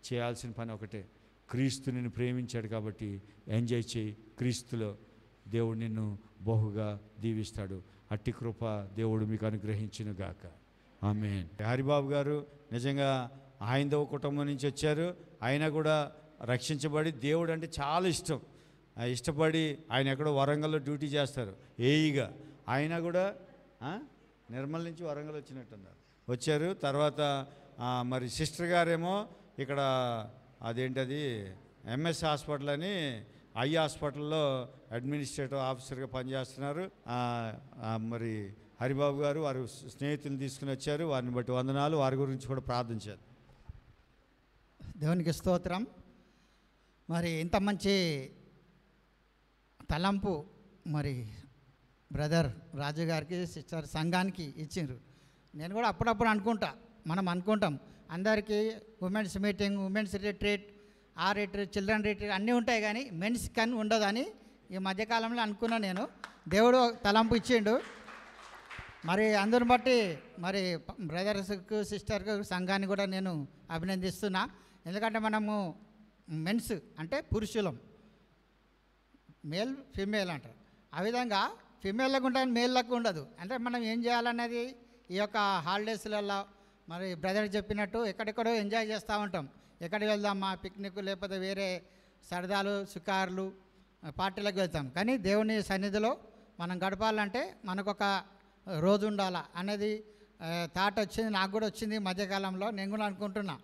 చేయాల్సిన పని ఒకటే, క్రీస్తు నిన్ను ప్రేమించాడు కాబట్టి ఎంజాయ్ చేయి. క్రీస్తులో దేవుడు నిన్ను బహుగా దీవిస్తాడు. అట్టి కృప దేవుడు మీకు అనుగ్రహించును గాక. ఆమేన్. హరిబాబు గారు నిజంగా హైందవ కుటుంబం నుంచి వచ్చారు. ఆయన కూడా రక్షించబడి దేవుడు అంటే చాలా ఇష్టపడి ఆయన ఎక్కడో వరంగల్లో డ్యూటీ చేస్తారు ఏఈగా. ఆయన కూడా నిర్మల్ నుంచి వరంగల్ వచ్చినట్టున్నారు, వచ్చారు. తర్వాత మరి సిస్టర్ గారేమో ఇక్కడ అదేంటది ఎంఎస్ హాస్పిటల్ అని ఐ హాస్పిటల్లో అడ్మినిస్ట్రేటివ్ ఆఫీసర్గా పనిచేస్తున్నారు. మరి హరిబాబు గారు వారు స్నేహితులను తీసుకుని వచ్చారు. వారిని బట్టి వందనాలు. వారి గురించి కూడా ప్రార్థించారు. దేవునికి స్తోత్రం. మరి ఇంత మంచి తలంపు మరి బ్రదర్ రాజు గారికి, సిస్టర్ సంఘానికి ఇచ్చిండ్రు. నేను కూడా అప్పుడప్పుడు మనం అనుకుంటాం అందరికీ ఉమెన్స్ మీటింగ్, ఉమెన్స్ రిట్రీట్, ఆ రిట్రీట్, చిల్డ్రన్ రిట్రీట్ అన్నీ ఉంటాయి, కానీ మెన్స్ కన్ ఉండదని ఈ మధ్యకాలంలో అనుకున్నా. నేను దేవుడు తలంపు ఇచ్చిండు. మరి అందరిని బట్టి మరి బ్రదర్స్కు, సిస్టర్కు, సంఘాన్ని కూడా నేను అభినందిస్తున్నా. ఎందుకంటే మనము మెన్స్ అంటే పురుషులం, మేల్ ఫిమేల్ అంటారు. ఆ విధంగా ఫిమేల్లకు ఉంటుంది, మేల్లకు ఉండదు. అంటే మనం ఏం చేయాలనేది ఈ యొక్క హాలిడేస్లలో మరి బ్రదర్ చెప్పినట్టు ఎక్కడెక్కడో ఎంజాయ్ చేస్తూ ఉంటాం. ఎక్కడికి వెళ్దామా, పిక్నిక్ లేకపోతే వేరే సరదాలు, షికార్లు, పార్టీలకు వెళ్తాం. కానీ దేవుని సన్నిధిలో మనం గడపాలంటే మనకొక రోజు ఉండాలా అనేది థాట్ వచ్చింది. నాకు కూడా వచ్చింది మధ్యకాలంలో. నేను కూడా అనుకుంటున్నా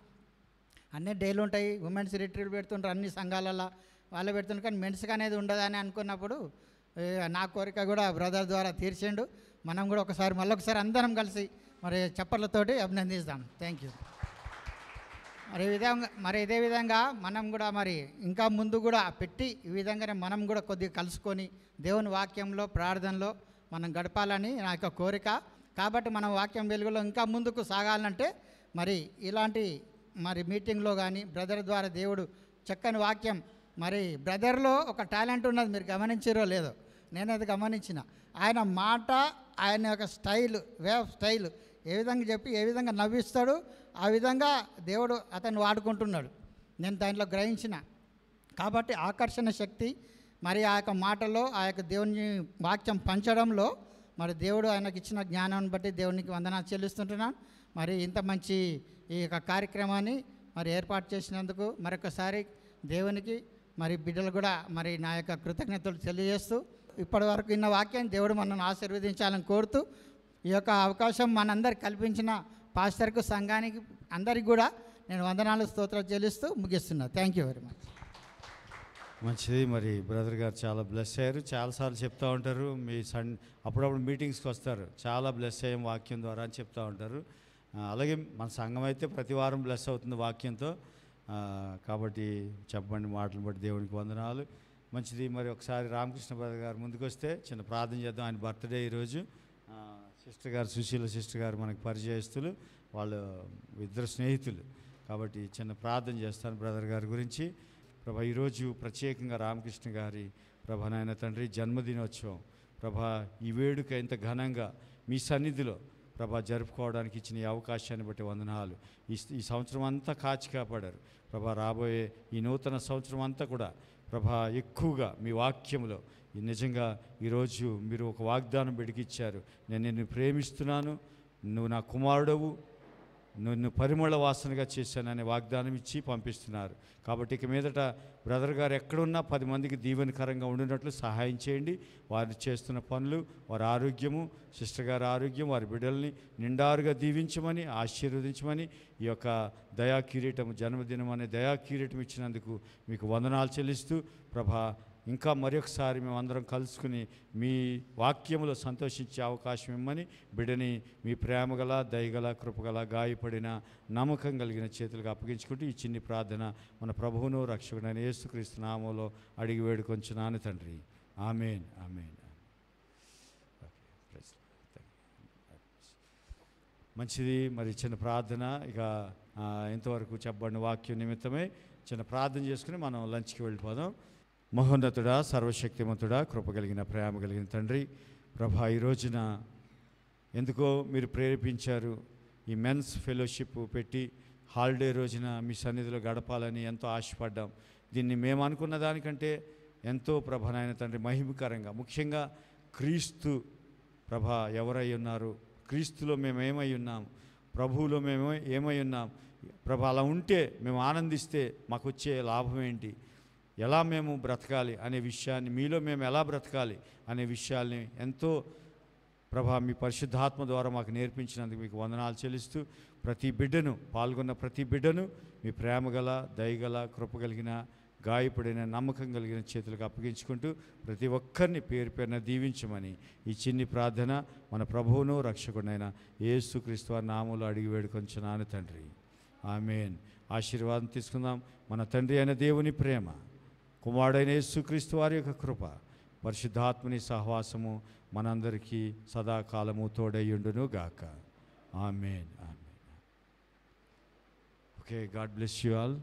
అన్నీ డైలీ ఉంటాయి, ఉమెన్స్ రిట్రీట్ పెడుతుంటారు అన్ని సంఘాలలో, వాళ్ళు పెడుతుంటారు, కానీ మెన్స్కి అనేది ఉండదని అనుకున్నప్పుడు నా కోరిక కూడా బ్రదర్ ద్వారా తీర్చిండు. మనం కూడా మళ్ళొకసారి అందరం కలిసి మరి చప్పట్లతోటి అభినందిస్తాం. Thank you. ఇదే విధంగా మనం కూడా మరి ఇంకా ముందు కూడా పెట్టి ఈ విధంగానే మనం కూడా కొద్దిగా కలుసుకొని దేవుని వాక్యంలో, ప్రార్థనలో మనం గడపాలని నా యొక్క కోరిక. కాబట్టి మనం వాక్యం వెలుగులో ఇంకా ముందుకు సాగాలంటే మరి ఇలాంటి మరి మీటింగ్లో కానీ బ్రదర్ ద్వారా దేవుడు చక్కని వాక్యం, మరి బ్రదర్లో ఒక టాలెంట్ ఉన్నది, మీరు గమనించారో లేదో, నేనైతే గమనించిన. ఆయన మాట, ఆయన యొక్క స్టైల్, వే ఆఫ్ స్టైల్ ఏ విధంగా చెప్పి ఏ విధంగా నవ్విస్తాడు, ఆ విధంగా దేవుడు అతన్ని వాడుకుంటున్నాడు. నేను దాంట్లో గ్రహించిన. కాబట్టి ఆకర్షణ శక్తి మరి ఆ యొక్క మాటలో, ఆ యొక్క దేవుని వాక్యం పంచడంలో మరి దేవుడు ఆయనకి ఇచ్చిన జ్ఞానాన్ని బట్టి దేవునికి వందనాలు చెల్లిస్తుంటున్నాను. మరి ఇంత మంచి ఈ యొక్క కార్యక్రమాన్ని మరి ఏర్పాటు చేసినందుకు మరొకసారి దేవునికి మరి బిడ్డలు కూడా మరి నా యొక్క కృతజ్ఞతలు తెలియజేస్తూ, ఇప్పటి వరకు విన్న వాక్యాన్ని దేవుడు మనల్ని ఆశీర్వదించాలని కోరుతూ, ఈ యొక్క అవకాశం మనందరికి కల్పించిన పాస్టర్కు, సంఘానికి, అందరికి కూడా నేను వందనాలు స్తోత్రాలు చెల్లిస్తూ ముగిస్తున్నా. Thank you very much. మంచిది. మరి బ్రదర్ గారు చాలా బ్లెస్ అయ్యారు. చాలాసార్లు చెప్తూ ఉంటారు, మీ అప్పుడప్పుడు మీటింగ్స్కి వస్తారు, చాలా బ్లెస్ అయ్యాం వాక్యం ద్వారా అని చెప్తూ ఉంటారు. అలాగే మన సంఘం అయితే ప్రతి వారం బ్లెస్ అవుతుంది వాక్యంతో. కాబట్టి చెప్పండి మాటలు బట్టి దేవునికి వందనాలు. మంచిది. మరి ఒకసారి రామకృష్ణ బ్రదర్ గారు ముందుకు వస్తే చిన్న ప్రార్థన చేద్దాం. ఆయన బర్త్డే ఈరోజు. సిస్టర్ గారు, సుశీల సిస్టర్ గారు మనకు పరిచయస్తులు, వాళ్ళు ఇద్దరు స్నేహితులు. కాబట్టి చిన్న ప్రార్థన చేస్తాను బ్రదర్ గారి గురించి. ప్రభా, ఈరోజు ప్రత్యేకంగా రామకృష్ణ గారి నాయన తండ్రి జన్మదినోత్సవం ప్రభా, ఈ వేడుక ఇంత ఘనంగా మీ సన్నిధిలో ప్రభా జరుపుకోవడానికి ఇచ్చిన ఈ అవకాశాన్ని బట్టి వందనాలు. ఈ సంవత్సరం అంతా కాచి కాపాడారు ప్రభా. రాబోయే ఈ నూతన సంవత్సరం అంతా కూడా ప్రభా ఎక్కువగా మీ వాక్యంలో నిజంగా ఈరోజు మీరు ఒక వాగ్దానం బెడికిచ్చారు. నేను నిన్ను ప్రేమిస్తున్నాను, నువ్వు నా కుమారుడవు, నిన్ను పరిమళ వాసనగా చేశాననే వాగ్దానం ఇచ్చి పంపిస్తున్నారు. కాబట్టి ఇక మీదట బ్రదర్ గారు ఎక్కడున్నా 10 మందికి దీవెనకరంగా ఉండినట్లు సహాయం చేయండి. వారు చేస్తున్న పనులు, వారి ఆరోగ్యము, సిస్టర్ గారి ఆరోగ్యం, వారి బిడ్డల్ని నిండారుగా దీవించమని, ఆశీర్వదించమని, ఈ యొక్క దయా కిరీటం, జన్మదినం అనే దయా కిరీటం ఇచ్చినందుకు మీకు వందనాలు చెల్లిస్తూ ప్రభా, ఇంకా మరొకసారి మేమందరం కలుసుకుని మీ వాక్యములో సంతోషించే అవకాశం ఇమ్మని బిడ్డని మీ ప్రేమగల, దయగల, కృపగల, గాయపడిన, నమ్మకం కలిగిన చేతులకు అప్పగించుకుంటూ ఈ చిన్ని ప్రార్థన మన ప్రభువును రక్షకుడైన యేసుక్రీస్తు నామములో అడిగి వేడుకొంచున్నాను తండ్రి. ఆమేన్, ఆమేన్. మంచిది. మరి చిన్న ప్రార్థన ఇక ఇంతవరకు చెప్పబడిన వాక్యం నిమిత్తమే చిన్న ప్రార్థన చేసుకుని మనం లంచ్కి వెళ్ళిపోదాం. మహోన్నతుడా, సర్వశక్తిమంతుడా, కృప కలిగిన, ప్రేమ కలిగిన తండ్రి ప్రభా, ఈ రోజున ఎందుకో మీరు ప్రేరేపించారు ఈ మెన్స్ ఫెలోషిప్ పెట్టి హాలిడే రోజున మీ సన్నిధిలో గడపాలని ఎంతో ఆశపడ్డాం. దీన్ని మేము అనుకున్న దానికంటే ఎంతో ప్రభానైన తండ్రి మహిమకరంగా, ముఖ్యంగా క్రీస్తు ప్రభా ఎవరై ఉన్నారు, క్రీస్తులో మేము ఏమై ఉన్నాం, ప్రభువులో మేము ఏమై ఉన్నాం ప్రభా, అలా ఉంటే మేము ఆనందిస్తే మాకు వచ్చే లాభం ఏంటి, ఎలా మేము బ్రతకాలి అనే విషయాన్ని, మీలో మేము ఎలా బ్రతకాలి అనే విషయాల్ని ఎంతో ప్రభా మీ పరిశుద్ధాత్మ ద్వారా మాకు నేర్పించినందుకు మీకు వందనాలు చెల్లిస్తూ, ప్రతి బిడ్డను, పాల్గొన్న ప్రతి బిడ్డను మీ ప్రేమగల, దయగల, కృపగలిగిన, గాయపడిన, నమ్మకం కలిగిన చేతులకు అప్పగించుకుంటూ ప్రతి ఒక్కరిని పేరు పేరున దీవించమని ఈ చిన్ని ప్రార్థన మన ప్రభువును రక్షకుడైన యేసుక్రీస్తు వారి నామములో అడిగి వేడుకొంచున్నాను తండ్రి. ఆమేన్. ఆశీర్వాదం తీసుకుందాం. మన తండ్రి అయిన దేవుని ప్రేమ, కుమారుడైన యేసుక్రీస్తు వారి యొక్క కృప, పరిశుద్ధాత్మని సహవాసము మనందరికీ సదాకాలము తోడయ్యుండును గాక. Amen, amen. Okay, God bless you all.